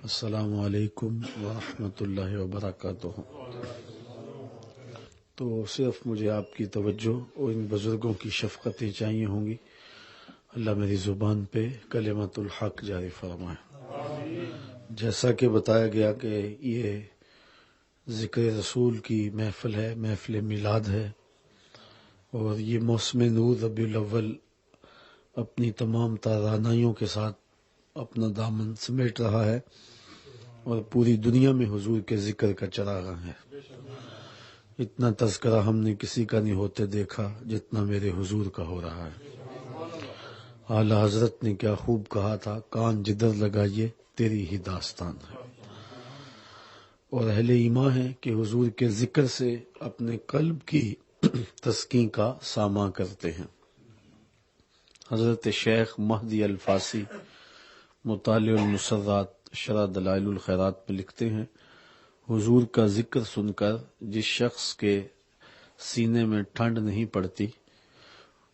السلام علیکم ورحمۃ اللہ وبرکاتہ۔ تو صرف مجھے آپ کی توجہ اور ان بزرگوں کی شفقتیں چاہیے ہوں گی۔ اللہ میری زبان پہ کلمۃ الحق جاری فرمائے۔ جیسا کہ بتایا گیا کہ یہ ذکر رسول کی محفل ہے، محفل میلاد ہے، اور یہ موسم نور ربیع الاول اپنی تمام تارانائیوں کے ساتھ اپنا دامن سمیٹ رہا ہے اور پوری دنیا میں حضور کے ذکر کا چراغ ہے۔ اتنا تذکرہ ہم نے کسی کا نہیں ہوتے دیکھا جتنا میرے حضور کا ہو رہا ہے۔ اعلی حضرت نے کیا خوب کہا تھا، کان جدھر لگائیے تیری ہی داستان ہے۔ اور اہل ایمان ہے کہ حضور کے ذکر سے اپنے قلب کی تسکین کا ساماں کرتے ہیں۔ حضرت شیخ مہدی الفاسی مطالع المسرات شرح دلائل الخیرات میں لکھتے ہیں، حضور کا ذکر سن کر جس شخص کے سینے میں ٹھنڈ نہیں پڑتی،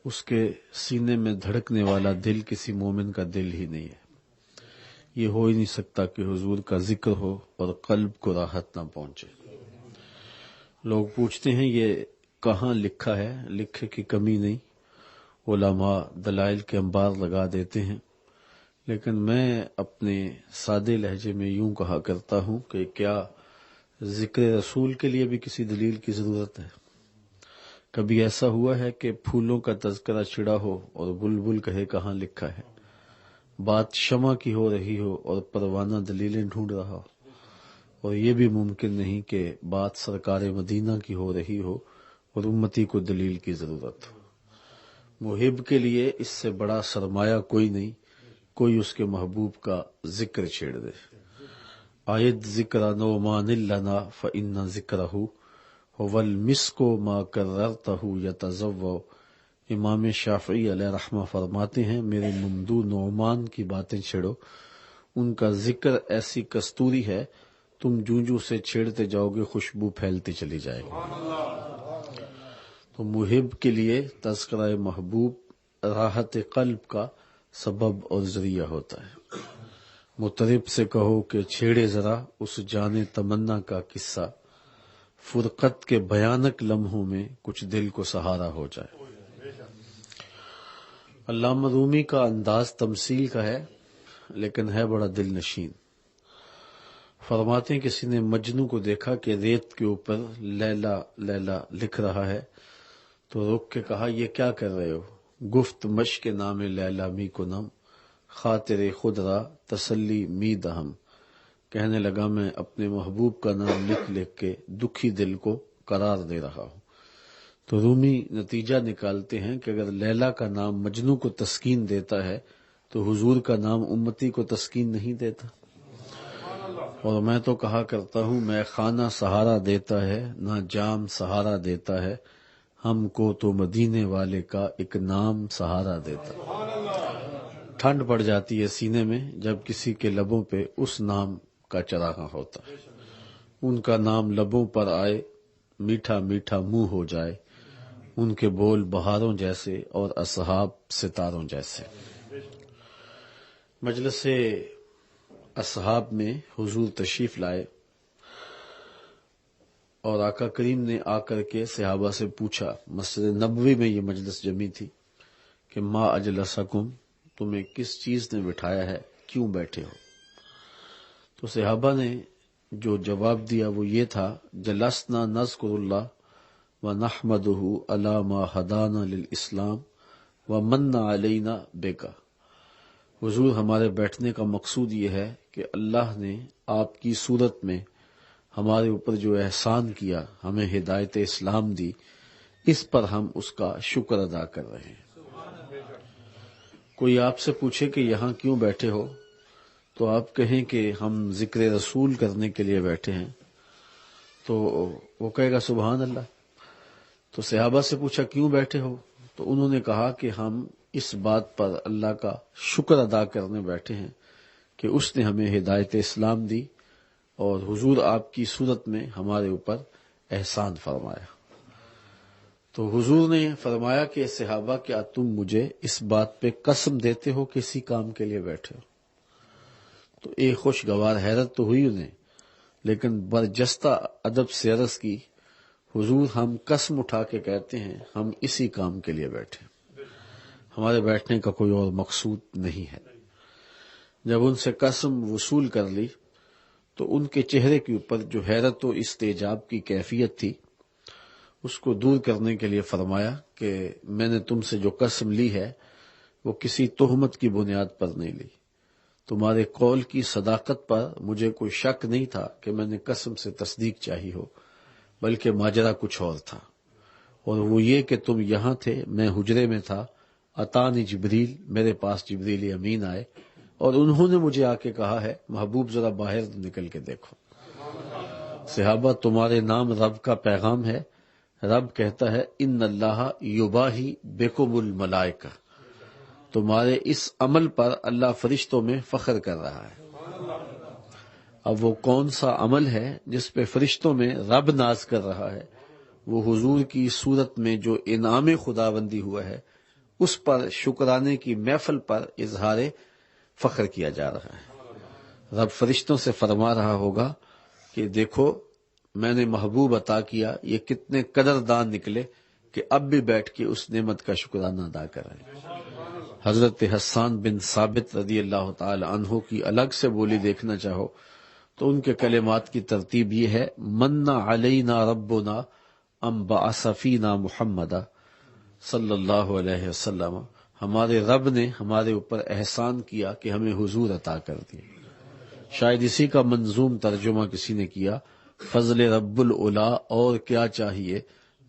اس کے سینے میں دھڑکنے والا دل کسی مومن کا دل ہی نہیں ہے۔ یہ ہو ہی نہیں سکتا کہ حضور کا ذکر ہو اور قلب کو راحت نہ پہنچے۔ لوگ پوچھتے ہیں یہ کہاں لکھا ہے؟ لکھے کی کمی نہیں، علماء دلائل کے انبار لگا دیتے ہیں، لیکن میں اپنے سادے لہجے میں یوں کہا کرتا ہوں کہ کیا ذکر رسول کے لیے بھی کسی دلیل کی ضرورت ہے؟ کبھی ایسا ہوا ہے کہ پھولوں کا تذکرہ چھڑا ہو اور بلبل کہے کہاں لکھا ہے؟ بات شمع کی ہو رہی ہو اور پروانہ دلیلیں ڈھونڈ رہا ہو، اور یہ بھی ممکن نہیں کہ بات سرکار مدینہ کی ہو رہی ہو اور امتی کو دلیل کی ضرورت ہو۔ محب کے لیے اس سے بڑا سرمایہ کوئی نہیں، کوئی اس کے محبوب کا ذکر چھیڑ دے۔ آیت ذکر نعمان لنا فإن ذکرہ هو المسک ما کررتہ یتضوع۔ امام شافعی علیہ رحمہ فرماتے ہیں، میرے ممدوح نعمان کی باتیں چھیڑو، ان کا ذکر ایسی کستوری ہے، تم جوں سے چھیڑتے جاؤ گے خوشبو پھیلتی چلی جائے گی۔ تو محب کے لیے تذکرہ محبوب راحت قلب کا سبب اور ذریعہ ہوتا ہے۔ مطرب سے کہو کہ چھیڑے ذرا اس جان تمنا کا قصہ، فرقت کے بھیانک لمحوں میں کچھ دل کو سہارا ہو جائے۔ علامہ رومی کا انداز تمثیل کا ہے، لیکن ہے بڑا دل نشین۔ فرماتے ہیں کسی نے مجنوں کو دیکھا کہ ریت کے اوپر لیلا لیلا لکھ رہا ہے، تو رک کے کہا یہ کیا کر رہے ہو؟ گفت مشق نام لیلا می کنم، خاطر خود را تسلی می دہم۔ کہنے لگا میں اپنے محبوب کا نام لکھ لکھ کے دکھی دل کو قرار دے رہا ہوں۔ تو رومی نتیجہ نکالتے ہیں کہ اگر لیلا کا نام مجنوں کو تسکین دیتا ہے تو حضور کا نام امتی کو تسکین نہیں دیتا۔ اور میں تو کہا کرتا ہوں، میں خانہ سہارا دیتا ہے نہ جام سہارا دیتا ہے، ہم کو تو مدینے والے کا ایک نام سہارا دیتا۔ ٹھنڈ پڑ جاتی ہے سینے میں جب کسی کے لبوں پہ اس نام کا چراغاں ہوتا ہے، ان کا نام لبوں پر آئے، میٹھا میٹھا منہ ہو جائے، ان کے بول بہاروں جیسے اور اصحاب ستاروں جیسے۔ مجلس اصحاب میں حضور تشریف لائے اور آقا کریم نے آ کر کے صحابہ سے پوچھا، مسجد نبوی میں یہ مجلس جمی تھی، کہ ما اجلسکم، تمہیں کس چیز نے بٹھایا ہے، کیوں بیٹھے ہو؟ تو صحابہ نے جو جواب دیا وہ یہ تھا، جلسنا نذکر اللہ ونحمدہ علی ما ہدانا للاسلام ومن علینا بکا۔ حضور ہمارے بیٹھنے کا مقصود یہ ہے کہ اللہ نے آپ کی صورت میں ہمارے اوپر جو احسان کیا، ہمیں ہدایت اسلام دی، اس پر ہم اس کا شکر ادا کر رہے ہیں۔ کوئی آپ سے پوچھے کہ یہاں کیوں بیٹھے ہو، تو آپ کہیں کہ ہم ذکر رسول کرنے کے لیے بیٹھے ہیں، تو وہ کہے گا سبحان اللہ۔ تو صحابہ سے پوچھا کیوں بیٹھے ہو، تو انہوں نے کہا کہ ہم اس بات پر اللہ کا شکر ادا کرنے بیٹھے ہیں کہ اس نے ہمیں ہدایت اسلام دی اور حضور آپ کی صورت میں ہمارے اوپر احسان فرمایا۔ تو حضور نے فرمایا کہ صحابہ کیا تم مجھے اس بات پہ قسم دیتے ہو کسی کام کے لیے بیٹھے ہو؟ تو ایک خوشگوار حیرت تو ہوئی انہیں، لیکن برجستہ ادب سے عرض کی، حضور ہم قسم اٹھا کے کہتے ہیں ہم اسی کام کے لیے بیٹھے، ہمارے بیٹھنے کا کوئی اور مقصود نہیں ہے۔ جب ان سے قسم وصول کر لی تو ان کے چہرے کے اوپر جو حیرت و استعجاب کی کیفیت تھی اس کو دور کرنے کے لیے فرمایا کہ میں نے تم سے جو قسم لی ہے وہ کسی تہمت کی بنیاد پر نہیں لی، تمہارے قول کی صداقت پر مجھے کوئی شک نہیں تھا کہ میں نے قسم سے تصدیق چاہی ہو، بلکہ ماجرا کچھ اور تھا، اور وہ یہ کہ تم یہاں تھے، میں حجرے میں تھا، اتانی جبریل، میرے پاس جبریل امین آئے اور انہوں نے مجھے آ کے کہا ہے محبوب ذرا باہر نکل کے دیکھو، صحابہ تمہارے نام رب کا پیغام ہے، رب کہتا ہے ان اللہ یباہی بکم الملائکہ، تمہارے اس عمل پر اللہ فرشتوں میں فخر کر رہا ہے۔ اب وہ کون سا عمل ہے جس پہ فرشتوں میں رب ناز کر رہا ہے؟ وہ حضور کی صورت میں جو انعام خداوندی ہوا ہے اس پر شکرانے کی محفل پر اظہار فخر کیا جا رہا ہے۔ رب فرشتوں سے فرما رہا ہوگا کہ دیکھو میں نے محبوب عطا کیا، یہ کتنے قدردان نکلے کہ اب بھی بیٹھ کے اس نعمت کا شکرانہ ادا کر رہے ہیں۔ حضرت حسان بن ثابت رضی اللہ تعالی عنہ کی الگ سے بولی دیکھنا چاہو تو ان کے کلمات کی ترتیب یہ ہے، من علینا ربنا ام بعث فینا محمدا صلی اللہ علیہ وسلم، ہمارے رب نے ہمارے اوپر احسان کیا کہ ہمیں حضور عطا کر دیا۔ شاید اسی کا منظوم ترجمہ کسی نے کیا، فضل رب العلا اور کیا چاہیے،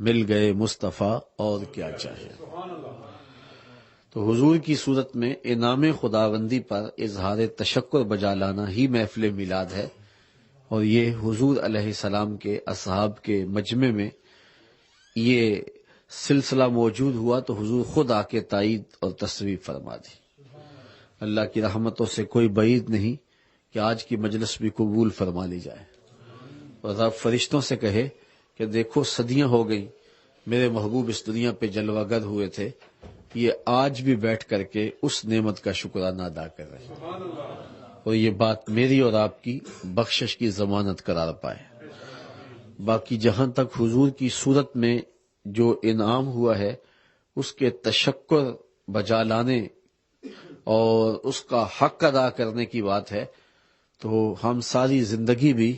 مل گئے مصطفیٰ اور کیا چاہیے۔ تو حضور کی صورت میں انعام خداوندی پر اظہار تشکر بجا لانا ہی محفل میلاد ہے، اور یہ حضور علیہ السلام کے اصحاب کے مجمع میں یہ سلسلہ موجود ہوا تو حضور خود آ کے تائید اور تصویب فرما دی۔ اللہ کی رحمتوں سے کوئی بعید نہیں کہ آج کی مجلس بھی قبول فرما لی جائے، اور رب فرشتوں سے کہے کہ دیکھو صدیاں ہو گئیں میرے محبوب اس دنیا پہ جلوہ گر ہوئے تھے، یہ آج بھی بیٹھ کر کے اس نعمت کا شکرانہ ادا کر رہے ہیں، اور یہ بات میری اور آپ کی بخشش کی ضمانت قرار پائے۔ باقی جہاں تک حضور کی صورت میں جو انعام ہوا ہے اس کے تشکر بجا لانے اور اس کا حق ادا کرنے کی بات ہے تو ہم ساری زندگی بھی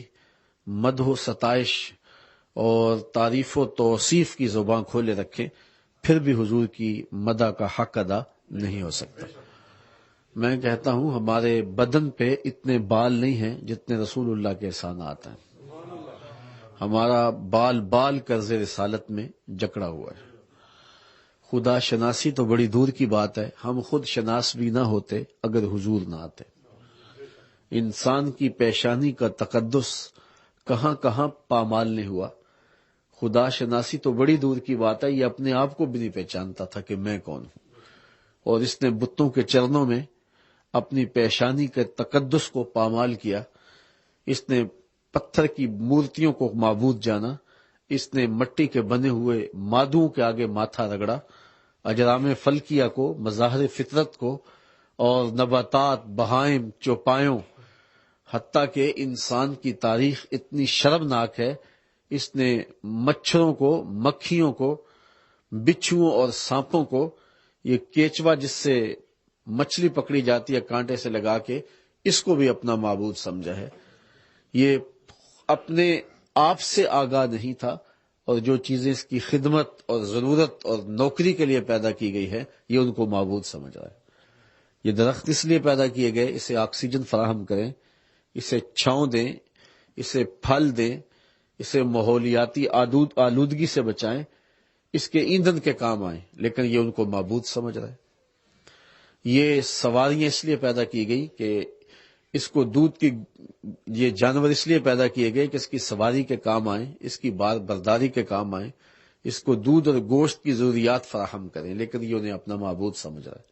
مدح و ستائش اور تعریف و توصیف کی زبان کھولے رکھیں، پھر بھی حضور کی مدح کا حق ادا نہیں ہو سکتا۔ میں کہتا ہوں ہمارے بدن پہ اتنے بال نہیں ہیں جتنے رسول اللہ کے احسانات ہیں، ہمارا بال بال قرض رسالت میں جکڑا ہوا ہے۔ خدا شناسی تو بڑی دور کی بات ہے، ہم خود شناس بھی نہ ہوتے اگر حضور نہ آتے۔ انسان کی پیشانی کا تقدس کہاں کہاں پامال نہیں ہوا، خدا شناسی تو بڑی دور کی بات ہے، یہ اپنے آپ کو بھی نہیں پہچانتا تھا کہ میں کون ہوں، اور اس نے بتوں کے چرنوں میں اپنی پیشانی کے تقدس کو پامال کیا، اس نے پتھر کی مورتیوں کو معبود جانا، اس نے مٹی کے بنے ہوئے مادوں کے آگے ماتھا رگڑا، اجرام فلکیہ کو، مظاہر فطرت کو، اور نباتات، بہائم، چوپایوں، حتیٰ کہ انسان کی تاریخ اتنی شرمناک ہے، اس نے مچھروں کو، مکھیوں کو، بچھوؤں اور سانپوں کو، یہ کیچوا جس سے مچھلی پکڑی جاتی ہے کانٹے سے لگا کے، اس کو بھی اپنا معبود سمجھا ہے۔ یہ اپنے آپ سے آگاہ نہیں تھا، اور جو چیزیں اس کی خدمت اور ضرورت اور نوکری کے لیے پیدا کی گئی ہے یہ ان کو معبود سمجھ رہا ہے۔ یہ درخت اس لیے پیدا کیے گئے اسے آکسیجن فراہم کریں، اسے چھاؤں دیں، اسے پھل دیں، اسے ماحولیاتی آلودگی سے بچائیں، اس کے ایندھن کے کام آئیں، لیکن یہ ان کو معبود سمجھ رہا ہے۔ یہ سواریاں اس لیے پیدا کی گئی کہ اس کو دودھ کی، یہ جانور اس لیے پیدا کیے گئے کہ اس کی سواری کے کام آئیں، اس کی بار برداری کے کام آئیں، اس کو دودھ اور گوشت کی ضروریات فراہم کریں، لیکن یہ انہیں اپنا معبود سمجھ رہا ہے۔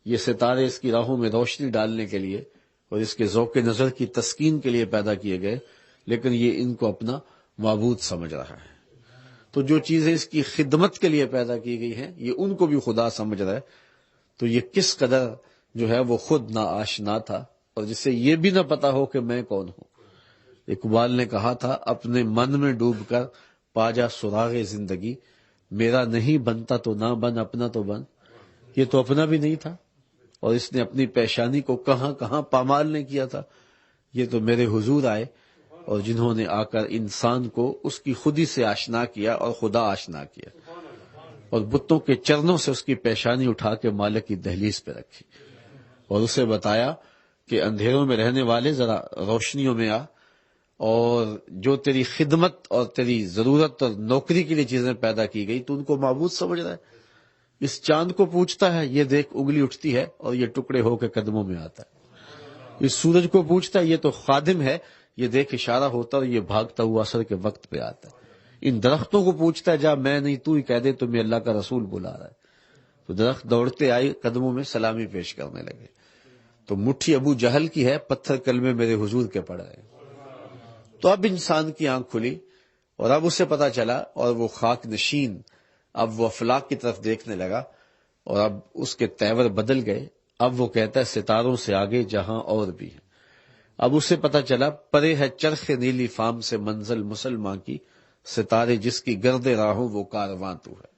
یہ ستارے اس کی راہوں میں روشنی ڈالنے کے لیے اور اس کے ذوق نظر کی تسکین کے لیے پیدا کیے گئے، لیکن یہ ان کو اپنا معبود سمجھ رہا ہے۔ تو جو چیزیں اس کی خدمت کے لیے پیدا کی گئی ہیں یہ ان کو بھی خدا سمجھ رہا ہے، تو یہ کس قدر جو ہے وہ خود نا آشنا تھا اور جسے یہ بھی نہ پتا ہو کہ میں کون ہوں۔ اقبال نے کہا تھا، اپنے من میں ڈوب کر پا جا سراغ زندگی، میرا نہیں بنتا تو نہ بن، اپنا تو بن۔ یہ تو اپنا بھی نہیں تھا، اور اس نے اپنی پیشانی کو کہاں کہاں پامال نے کیا تھا۔ یہ تو میرے حضور آئے، اور جنہوں نے آ کر انسان کو اس کی خودی سے آشنا کیا اور خدا آشنا کیا، اور بتوں کے چرنوں سے اس کی پیشانی اٹھا کے مالک کی دہلیز پہ رکھی، اور اسے بتایا کہ اندھیروں میں رہنے والے ذرا روشنیوں میں آ، اور جو تیری خدمت اور تیری ضرورت اور نوکری کے لیے چیزیں پیدا کی گئی تو ان کو معبود سمجھ رہا ہے۔ اس چاند کو پوچھتا ہے، یہ دیکھ انگلی اٹھتی ہے اور یہ ٹکڑے ہو کے قدموں میں آتا ہے۔ اس سورج کو پوچھتا ہے، یہ تو خادم ہے، یہ دیکھ اشارہ ہوتا ہے اور یہ بھاگتا ہوا عصر کے وقت پہ آتا ہے۔ ان درختوں کو پوچھتا ہے، جا میں نہیں تو ہی کہہ دے تمہیں اللہ کا رسول بلا رہا ہے۔ تو درخت دوڑتے آئے، قدموں میں سلامی پیش کرنے لگے۔ تو مٹھی ابو جہل کی ہے، پتھر کلمے میرے حضور کے پڑ رہے۔ تو اب انسان کی آنکھ کھلی، اور اب اسے پتا چلا، اور وہ خاک نشین اب وہ افلاک کی طرف دیکھنے لگا، اور اب اس کے تیور بدل گئے۔ اب وہ کہتا ہے ستاروں سے آگے جہاں اور بھی ہے۔ اب اسے پتا چلا، پرے ہے چرخ نیلی فام سے منزل مسلمان کی، ستارے جس کی گرد راہوں وہ کارواں تو ہے۔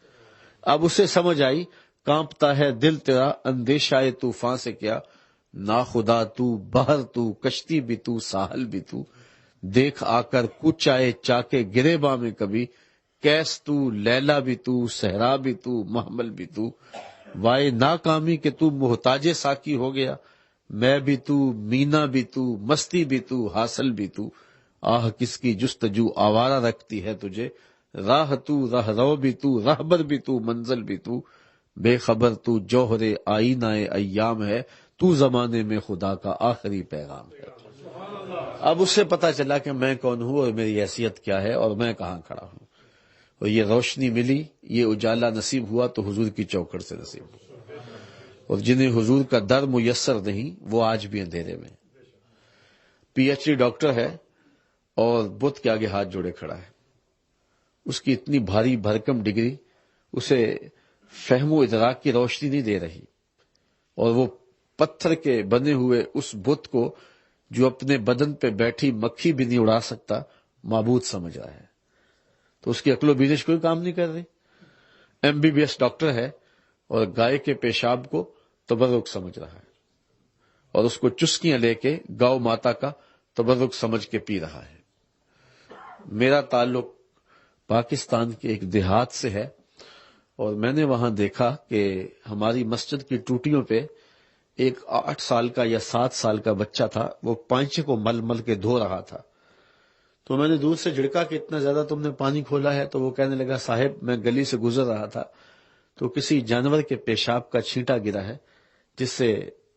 اب اسے سمجھ آئی، کانپتا ہے دل تیرا اندیشہ طوفان سے کیا، نا خدا تو بحر تو کشتی بھی تو ساحل بھی تو، دیکھ آ کر کچھ آئے چاکے گریباں میں کبھی، کیس تو لیلا بھی تو صحرا بھی تو محمل بھی تو، وائے ناکامی کہ تو محتاج ساکی ہو گیا، میں بھی تو مینا بھی تو مستی بھی تو حاصل بھی تو، آہ کس کی جستجو آوارہ رکھتی ہے تجھے، راہ تو راہ رو بھی تو رہبر بھی تو منزل بھی تو، بے خبر تو جوہر آئینہ ایام ہے، تو زمانے میں خدا کا آخری پیغام ہے۔ اب اسے پتا چلا کہ میں کون ہوں اور میری حیثیت کیا ہے اور میں کہاں کھڑا ہوں، اور یہ روشنی ملی، یہ اجالا نصیب ہوا تو حضور کی چوکھٹ سے نصیب ہوا۔ اور جنہیں حضور کا در میسر نہیں وہ آج بھی اندھیرے میں۔ پی ایچ ڈی ڈاکٹر ہے اور بت کے آگے ہاتھ جوڑے کھڑا ہے۔ اس کی اتنی بھاری بھرکم ڈگری اسے فہم و ادراک کی روشنی نہیں دے رہی، اور وہ پتھر کے بنے ہوئے اس بت کو جو اپنے بدن پہ بیٹھی مکھی بھی نہیں اڑا سکتا معبود سمجھ رہا ہے۔ تو اس کی عقل و بینش کوئی کام نہیں کر رہی۔ M B B S doctor ہے اور گائے کے پیشاب کو تبرک سمجھ رہا ہے، اور اس کو چسکیاں لے کے گاؤ ماتا کا تبرک سمجھ کے پی رہا ہے۔ میرا تعلق پاکستان کے ایک دیہات سے ہے، اور میں نے وہاں دیکھا کہ ہماری مسجد کی ٹوٹیوں پہ ایک 8 سال کا یا 7 سال کا بچہ تھا، وہ پانچے کو مل مل کے دھو رہا تھا۔ تو میں نے دور سے جھڑکا کہ اتنا زیادہ تم نے پانی کھولا ہے؟ تو وہ کہنے لگا، صاحب میں گلی سے گزر رہا تھا تو کسی جانور کے پیشاب کا چھینٹا گرا ہے، جس سے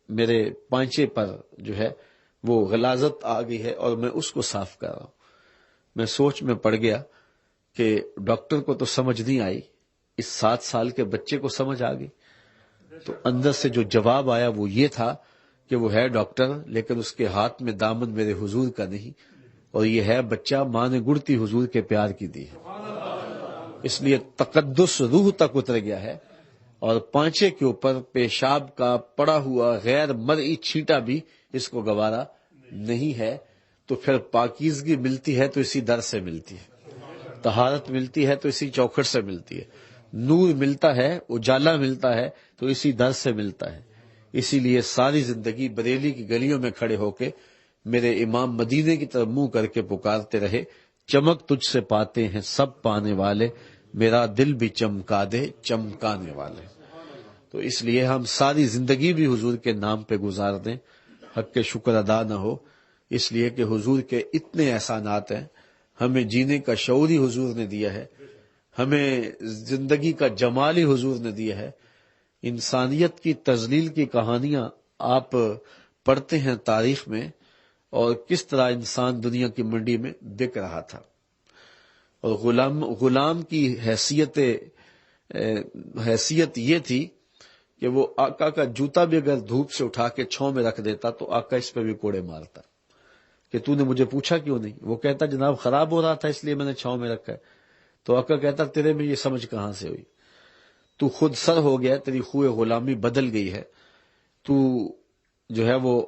میرے پانچے پر جو ہے وہ غلاظت آ گئی ہے، اور میں اس کو صاف کر رہا ہوں۔ میں سوچ میں پڑ گیا کہ ڈاکٹر کو تو سمجھ نہیں آئی، اس 7 سال کے بچے کو سمجھ آ گئی۔ تو اندر سے جو جواب آیا وہ یہ تھا کہ وہ ہے ڈاکٹر، لیکن اس کے ہاتھ میں دامن میرے حضور کا نہیں، اور یہ ہے بچہ ماں نے گڑتی حضور کے پیار کی دی ہے، اس لیے تقدس روح تک اتر گیا ہے، اور پانچے کے اوپر پیشاب کا پڑا ہوا غیر مرئی چھینٹا بھی اس کو گوارا نہیں ہے۔ تو پھر پاکیزگی ملتی ہے تو اسی در سے ملتی ہے، طہارت ملتی ہے تو اسی چوکھٹ سے ملتی ہے، نور ملتا ہے، اجالا ملتا ہے تو اسی در سے ملتا ہے۔ اسی لیے ساری زندگی بریلی کی گلیوں میں کھڑے ہو کے میرے امام مدینے کی طرف منہ کر کے پکارتے رہے، چمک تجھ سے پاتے ہیں سب پانے والے، میرا دل بھی چمکا دے چمکانے والے۔ تو اس لیے ہم ساری زندگی بھی حضور کے نام پہ گزار دیں، حق کے شکر ادا نہ ہو، اس لیے کہ حضور کے اتنے احسانات ہیں۔ ہمیں جینے کا شعور ہی حضور نے دیا ہے، ہمیں زندگی کا جمال ہی حضور نے دیا ہے۔ انسانیت کی تذلیل کی کہانیاں آپ پڑھتے ہیں تاریخ میں، اور کس طرح انسان دنیا کی منڈی میں بک رہا تھا، اور غلام کی حیثیت یہ تھی کہ وہ آقا کا جوتا بھی اگر دھوپ سے اٹھا کے چھاؤں میں رکھ دیتا تو آقا اس پہ بھی کوڑے مارتا کہ تو نے مجھے پوچھا کیوں نہیں۔ وہ کہتا جناب خراب ہو رہا تھا اس لیے میں نے چھاؤں میں رکھا ہے۔ تو آقا کہتا تیرے میں یہ سمجھ کہاں سے ہوئی، تو خود سر ہو گیا، تیری خوئے غلامی بدل گئی ہے، تو جو ہے وہ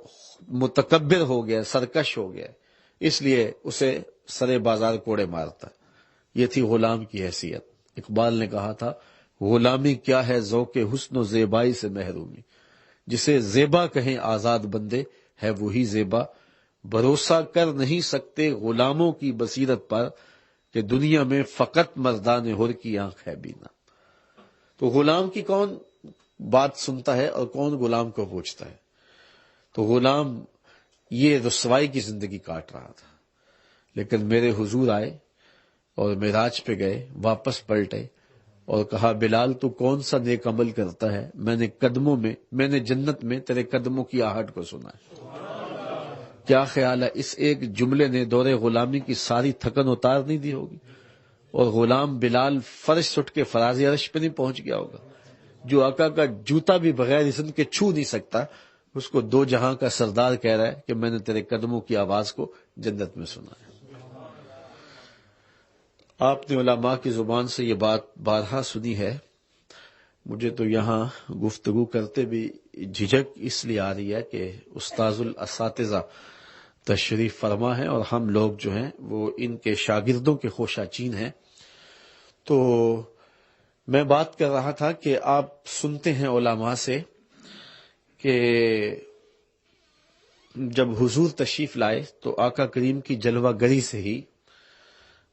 متکبر ہو گیا، سرکش ہو گیا، اس لیے اسے سرے بازار کوڑے مارتا۔ یہ تھی غلام کی حیثیت۔ اقبال نے کہا تھا غلامی کیا ہے ذوق حسن و زیبائی سے محرومی، جسے زیبا کہیں آزاد بندے ہے وہی زیبا، بھروسہ کر نہیں سکتے غلاموں کی بصیرت پر کہ دنیا میں فقط مردان حر کی آنکھ ہے بینا۔ تو غلام کی کون بات سنتا ہے اور کون غلام کو پوچھتا ہے؟ تو غلام یہ رسوائی کی زندگی کاٹ رہا تھا، لیکن میرے حضور آئے اور معراج پہ گئے، واپس پلٹے اور کہا بلال تو کون سا نیک عمل کرتا ہے، میں نے جنت میں تیرے قدموں کی آہٹ کو سنا ہے۔ کیا خیال ہے اس ایک جملے نے دور غلامی کی ساری تھکن اتار نہیں دی ہوگی؟ اور غلام بلال فرش اٹھ کے فراز عرش پہ نہیں پہنچ گیا ہوگا؟ جو آقا کا جوتا بھی بغیر اذن کے چھو نہیں سکتا، اس کو دو جہاں کا سردار کہہ رہا ہے کہ میں نے تیرے قدموں کی آواز کو جنت میں سنا ہے۔ آپ نے علماء کی زبان سے یہ بات بارہا سنی ہے، مجھے تو یہاں گفتگو کرتے بھی جھجک اس لیے آ رہی ہے کہ استاذ الاساتذہ تشریف فرما ہے اور ہم لوگ جو ہیں وہ ان کے شاگردوں کے خوشا چین ہیں۔ تو میں بات کر رہا تھا کہ آپ سنتے ہیں علماء سے کہ جب حضور تشریف لائے تو آقا کریم کی جلوہ گری سے ہی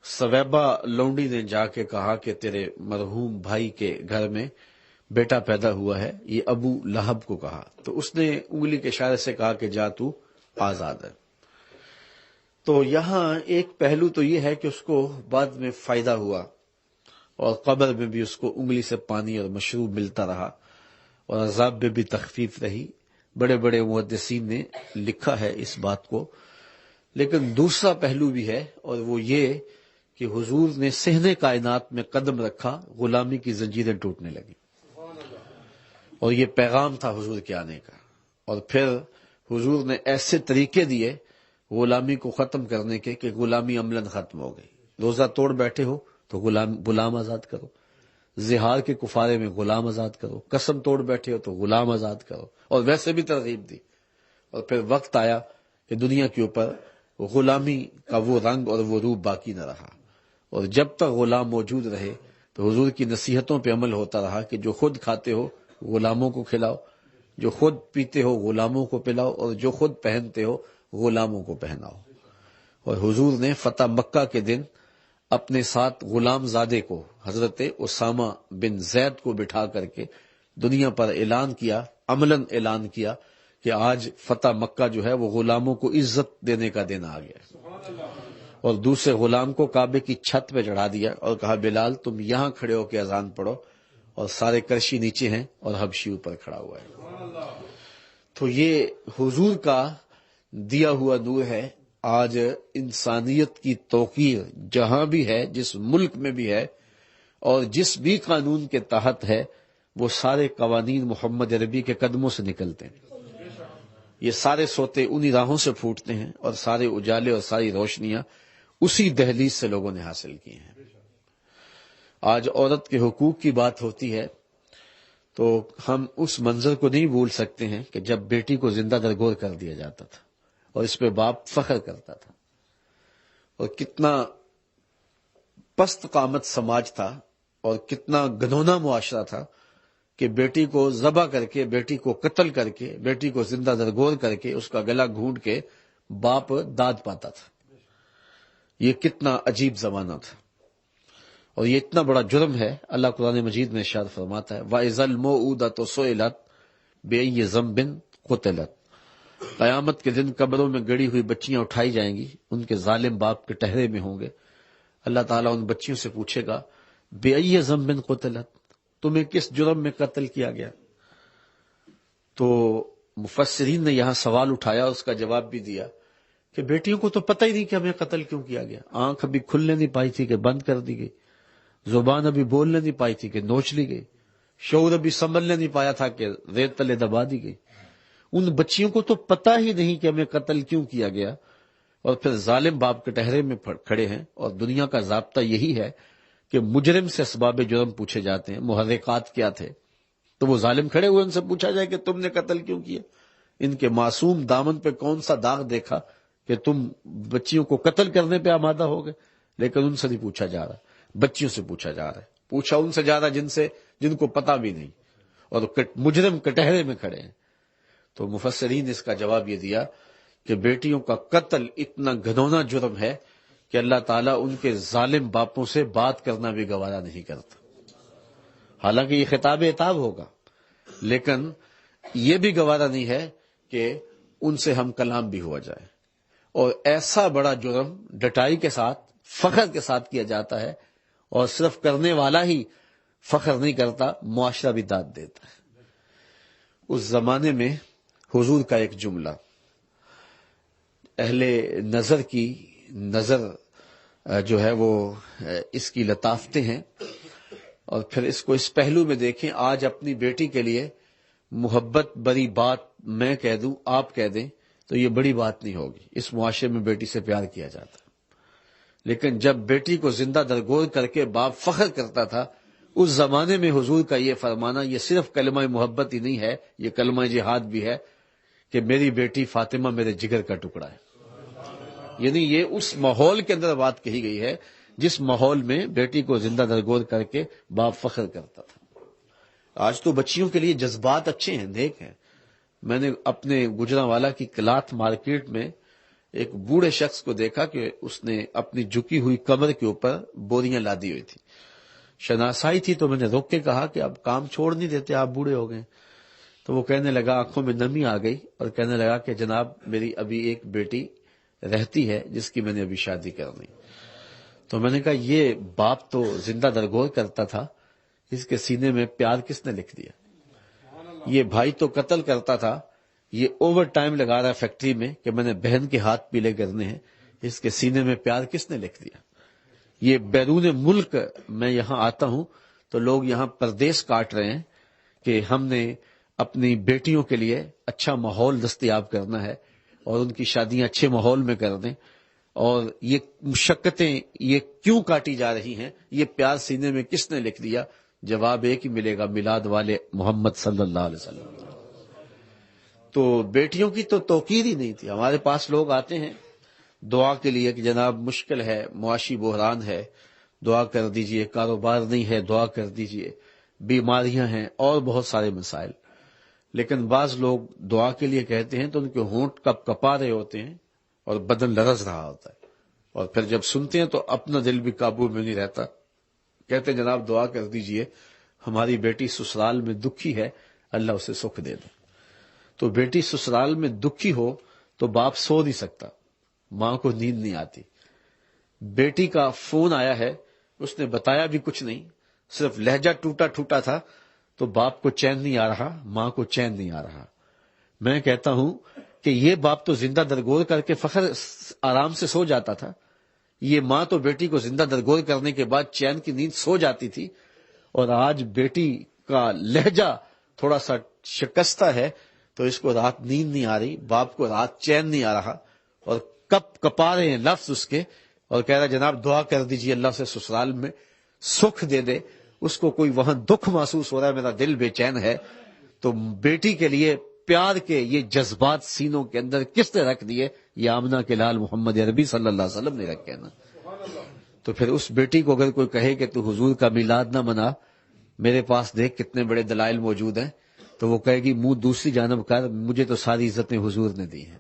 سویبہ لونڈی نے جا کے کہا کہ تیرے مرحوم بھائی کے گھر میں بیٹا پیدا ہوا ہے، یہ ابو لہب کو کہا، تو اس نے انگلی کے اشارے سے کہا کہ جا تو آزاد ہے۔ تو یہاں ایک پہلو تو یہ ہے کہ اس کو بعد میں فائدہ ہوا اور قبر میں بھی اس کو انگلی سے پانی اور مشروب ملتا رہا اور عذاب میں بھی تخفیف رہی۔ بڑے بڑے محدثین نے لکھا ہے اس بات کو، لیکن دوسرا پہلو بھی ہے اور وہ یہ کہ حضور نے صحن کائنات میں قدم رکھا، غلامی کی زنجیریں ٹوٹنے لگیں، اور یہ پیغام تھا حضور کے آنے کا۔ اور پھر حضور نے ایسے طریقے دیے غلامی کو ختم کرنے کے کہ غلامی عملاً ختم ہو گئی۔ روزہ توڑ بیٹھے ہو تو غلام آزاد کرو، زہار کے کفارے میں غلام آزاد کرو، قسم توڑ بیٹھے ہو تو غلام آزاد کرو، اور ویسے بھی ترغیب دی۔ اور پھر وقت آیا کہ دنیا کے اوپر غلامی کا وہ رنگ اور وہ روپ باقی نہ رہا، اور جب تک غلام موجود رہے تو حضور کی نصیحتوں پہ عمل ہوتا رہا کہ جو خود کھاتے ہو غلاموں کو کھلاؤ، جو خود پیتے ہو غلاموں کو پلاؤ، اور جو خود پہنتے ہو غلاموں کو پہناؤ۔ اور حضور نے فتح مکہ کے دن اپنے ساتھ غلام زادے کو حضرت اسامہ بن زید کو بٹھا کر کے دنیا پر اعلان کیا، عملاً اعلان کیا کہ آج فتح مکہ جو ہے وہ غلاموں کو عزت دینے کا دن آ گیا ہے۔ اور دوسرے غلام کو کعبے کی چھت پہ چڑھا دیا اور کہا بلال تم یہاں کھڑے ہو کے اذان پڑھو، اور سارے کرشی نیچے ہیں اور حبشی اوپر کھڑا ہوا ہے۔ تو یہ حضور کا دیا ہوا نور ہے۔ آج انسانیت کی توقیر جہاں بھی ہے، جس ملک میں بھی ہے اور جس بھی قانون کے تحت ہے، وہ سارے قوانین محمد عربی کے قدموں سے نکلتے ہیں۔ یہ سارے سوتے انہی راہوں سے پھوٹتے ہیں اور سارے اجالے اور ساری روشنیاں اسی دہلیز سے لوگوں نے حاصل کی ہیں۔ آج عورت کے حقوق کی بات ہوتی ہے تو ہم اس منظر کو نہیں بھول سکتے ہیں کہ جب بیٹی کو زندہ درگور کر دیا جاتا تھا اور اس پہ باپ فخر کرتا تھا، اور کتنا پست قامت سماج تھا اور کتنا گھنونا معاشرہ تھا کہ بیٹی کو ذبح کر کے، بیٹی کو قتل کر کے، بیٹی کو زندہ درگور کر کے اس کا گلا گھونٹ کے باپ داد پاتا تھا۔ یہ کتنا عجیب زمانہ تھا، اور یہ اتنا بڑا جرم ہے۔ اللہ قرآن مجید میں ارشاد فرماتا ہے وَإِذَا الْمَوْءُودَةُ سُئِلَتْ بِأَيِّ ذَنبٍ قُتِلَتْ، قیامت کے دن قبروں میں گڑی ہوئی بچیاں اٹھائی جائیں گی، ان کے ظالم باپ کے ٹہرے میں ہوں گے۔ اللہ تعالیٰ ان بچیوں سے پوچھے گا بِأَيِّ ذَنبٍ قُتِلَتْ، تمہیں کس جرم میں قتل کیا گیا؟ تو مفسرین نے یہاں سوال اٹھایا، اس کا جواب بھی دیا کہ بیٹیوں کو تو پتہ ہی نہیں کہ ہمیں قتل کیوں کیا گیا۔ آنکھ ابھی کھلنے نہیں پائی تھی کہ بند کر دی گئی، زبان ابھی بولنے نہیں پائی تھی کہ نوچ لی گئی، شعور ابھی سنبھلنے نہیں پایا تھا کہ ریت تلے دبا دی گئی۔ ان بچیوں کو تو پتہ ہی نہیں کہ ہمیں قتل کیوں کیا گیا، اور پھر ظالم باپ کے ٹہرے میں کھڑے ہیں۔ اور دنیا کا ضابطہ یہی ہے کہ مجرم سے اسباب جرم پوچھے جاتے ہیں، محرکات کیا تھے، تو وہ ظالم کھڑے ہوئے ان سے پوچھا جائے کہ تم نے قتل کیوں کیا۔ ان کے معصوم دامن پہ کون سا داغ دیکھا کہ تم بچیوں کو قتل کرنے پہ آمادہ ہو گئے؟ لیکن ان سے نہیں پوچھا جا رہا، بچیوں سے پوچھا جا رہا ہے، پوچھا ان سے جا رہا جن کو پتہ بھی نہیں اور مجرم کٹہرے میں کھڑے ہیں۔ تو مفسرین نے اس کا جواب یہ دیا کہ بیٹیوں کا قتل اتنا گھنونا جرم ہے کہ اللہ تعالیٰ ان کے ظالم باپوں سے بات کرنا بھی گوارا نہیں کرتا۔ حالانکہ یہ خطاب عتاب ہوگا، لیکن یہ بھی گوارا نہیں ہے کہ ان سے ہم کلام بھی ہوا جائے۔ اور ایسا بڑا جرم ڈٹائی کے ساتھ، فخر کے ساتھ کیا جاتا ہے، اور صرف کرنے والا ہی فخر نہیں کرتا، معاشرہ بھی داد دیتا ہے۔ اس زمانے میں حضور کا ایک جملہ، اہل نظر کی نظر جو ہے وہ اس کی لطافتیں ہیں، اور پھر اس کو اس پہلو میں دیکھیں۔ آج اپنی بیٹی کے لیے محبت بڑی بات میں کہہ دوں، آپ کہہ دیں، تو یہ بڑی بات نہیں ہوگی۔ اس معاشرے میں بیٹی سے پیار کیا جاتا ہے، لیکن جب بیٹی کو زندہ درگور کر کے باپ فخر کرتا تھا، اس زمانے میں حضور کا یہ فرمانا، یہ صرف کلمہ محبت ہی نہیں ہے، یہ کلمہ جہاد بھی ہے کہ میری بیٹی فاطمہ میرے جگر کا ٹکڑا ہے۔ یعنی یہ اس ماحول کے اندر بات کہی گئی ہے جس ماحول میں بیٹی کو زندہ درگور کر کے باپ فخر کرتا تھا۔ آج تو بچیوں کے لیے جذبات اچھے ہیں، نیک ہیں۔ میں نے اپنے گجرانوالہ کی کلاتھ مارکیٹ میں ایک بوڑھے شخص کو دیکھا کہ اس نے اپنی جھکی ہوئی کمر کے اوپر بوریاں لادی ہوئی تھی۔ شناسائی تھی تو میں نے روک کے کہا کہ اب کام چھوڑ نہیں دیتے، آپ بوڑھے ہو گئے۔ تو وہ کہنے لگا، آنکھوں میں نمی آ گئی اور کہنے لگا کہ جناب میری ابھی ایک بیٹی رہتی ہے جس کی میں نے ابھی شادی کرنی۔ تو میں نے کہا یہ باپ تو زندہ درگور کرتا تھا، اس کے سینے میں پیار کس نے لکھ دیا؟ یہ بھائی تو قتل کرتا تھا، یہ اوور ٹائم لگا رہا ہے فیکٹری میں کہ میں نے بہن کے ہاتھ پیلے کرنے ہیں، اس کے سینے میں پیار کس نے لکھ دیا؟ یہ بیرون ملک میں یہاں آتا ہوں تو لوگ یہاں پردیس کاٹ رہے ہیں کہ ہم نے اپنی بیٹیوں کے لیے اچھا ماحول دستیاب کرنا ہے اور ان کی شادیاں اچھے ماحول میں کر دیں، اور یہ مشقتیں یہ کیوں کاٹی جا رہی ہیں؟ یہ پیار سینے میں کس نے لکھ دیا؟ جواب ایک ہی ملے گا، میلاد والے محمد صلی اللہ علیہ وسلم۔ تو بیٹیوں کی تو توقیر ہی نہیں تھی۔ ہمارے پاس لوگ آتے ہیں دعا کے لیے کہ جناب مشکل ہے، معاشی بحران ہے، دعا کر دیجئے، کاروبار نہیں ہے، دعا کر دیجئے، بیماریاں ہیں اور بہت سارے مسائل۔ لیکن بعض لوگ دعا کے لیے کہتے ہیں تو ان کے ہونٹ کپ کپا رہے ہوتے ہیں اور بدن لرز رہا ہوتا ہے، اور پھر جب سنتے ہیں تو اپنا دل بھی قابو میں نہیں رہتا، کہتے ہیں جناب دعا کر دیجئے، ہماری بیٹی سسرال میں دکھی ہے، اللہ اسے سکھ دے دے۔ تو بیٹی سسرال میں دکھی ہو تو باپ سو نہیں سکتا، ماں کو نیند نہیں آتی۔ بیٹی کا فون آیا ہے، اس نے بتایا بھی کچھ نہیں، صرف لہجہ ٹوٹا ٹوٹا تھا، تو باپ کو چین نہیں آ رہا، ماں کو چین نہیں آ رہا۔ میں کہتا ہوں کہ یہ باپ تو زندہ درگور کر کے فخر آرام سے سو جاتا تھا، یہ ماں تو بیٹی کو زندہ درگور کرنے کے بعد چین کی نیند سو جاتی تھی، اور آج بیٹی کا لہجہ تھوڑا سا شکستہ ہے تو اس کو رات نیند نہیں آ رہی، باپ کو رات چین نہیں آ رہا، اور کپ کپا رہے ہیں لفظ اس کے، اور کہہ رہا جناب دعا کر دیجئے اللہ سے سسرال میں سکھ دے دے۔ اس کو کوئی وہاں دکھ محسوس ہو رہا ہے، میرا دل بے چین ہے۔ تو بیٹی کے لیے پیار کے یہ جذبات سینوں کے اندر کس نے رکھ دیے؟ یہ آمنہ کے لال محمد عربی صلی اللہ علیہ وسلم نے رکھے نا۔ تو پھر اس بیٹی کو اگر کوئی کہے کہ تو حضور کا میلاد نہ منا، میرے پاس دیکھ کتنے بڑے دلائل موجود ہیں، تو وہ کہے گی منہ دوسری جانب کر، مجھے تو ساری عزتیں حضور نے دی ہیں،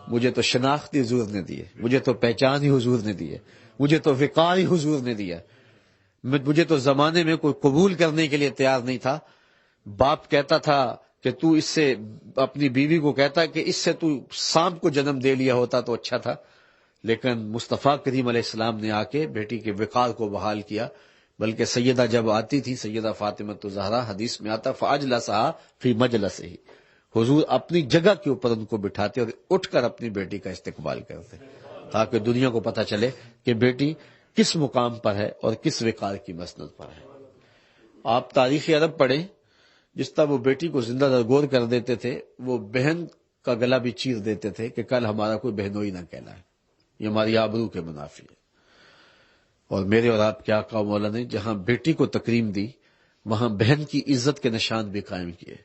مجھے تو شناخت ہی حضور نے دی ہے، مجھے تو پہچان ہی حضور نے دی ہے، مجھے تو وقار ہی حضور نے دیا، مجھے تو زمانے میں کوئی قبول کرنے کے لیے تیار نہیں تھا۔ باپ کہتا تھا کہ تو اس سے، اپنی بیوی کو کہتا کہ اس سے تو سانپ کو جنم دے لیا ہوتا تو اچھا تھا، لیکن مصطفیٰ کریم علیہ السلام نے آ کے بیٹی کے وقار کو بحال کیا۔ بلکہ سیدہ جب آتی تھی، سیدہ فاطمہ الزہرا، حدیث میں آتا فاجلسہا فی مجلسہ، حضور اپنی جگہ کے اوپر ان کو بٹھاتے اور اٹھ کر اپنی بیٹی کا استقبال کرتے، تاکہ دنیا کو پتہ چلے کہ بیٹی کس مقام پر ہے اور کس وقار کی مسند پر ہے۔ آپ تاریخ عرب پڑھیں، جس طرح وہ بیٹی کو زندہ درگور کر دیتے تھے، وہ بہن کا گلا بھی چیر دیتے تھے کہ کل ہمارا کوئی بہنوئی نہ کہلائے، یہ ہماری آبرو کے منافی ہے۔ اور میرے اور آپ کے آقا مولا نے جہاں بیٹی کو تکریم دی، وہاں بہن کی عزت کے نشان بھی قائم کیے۔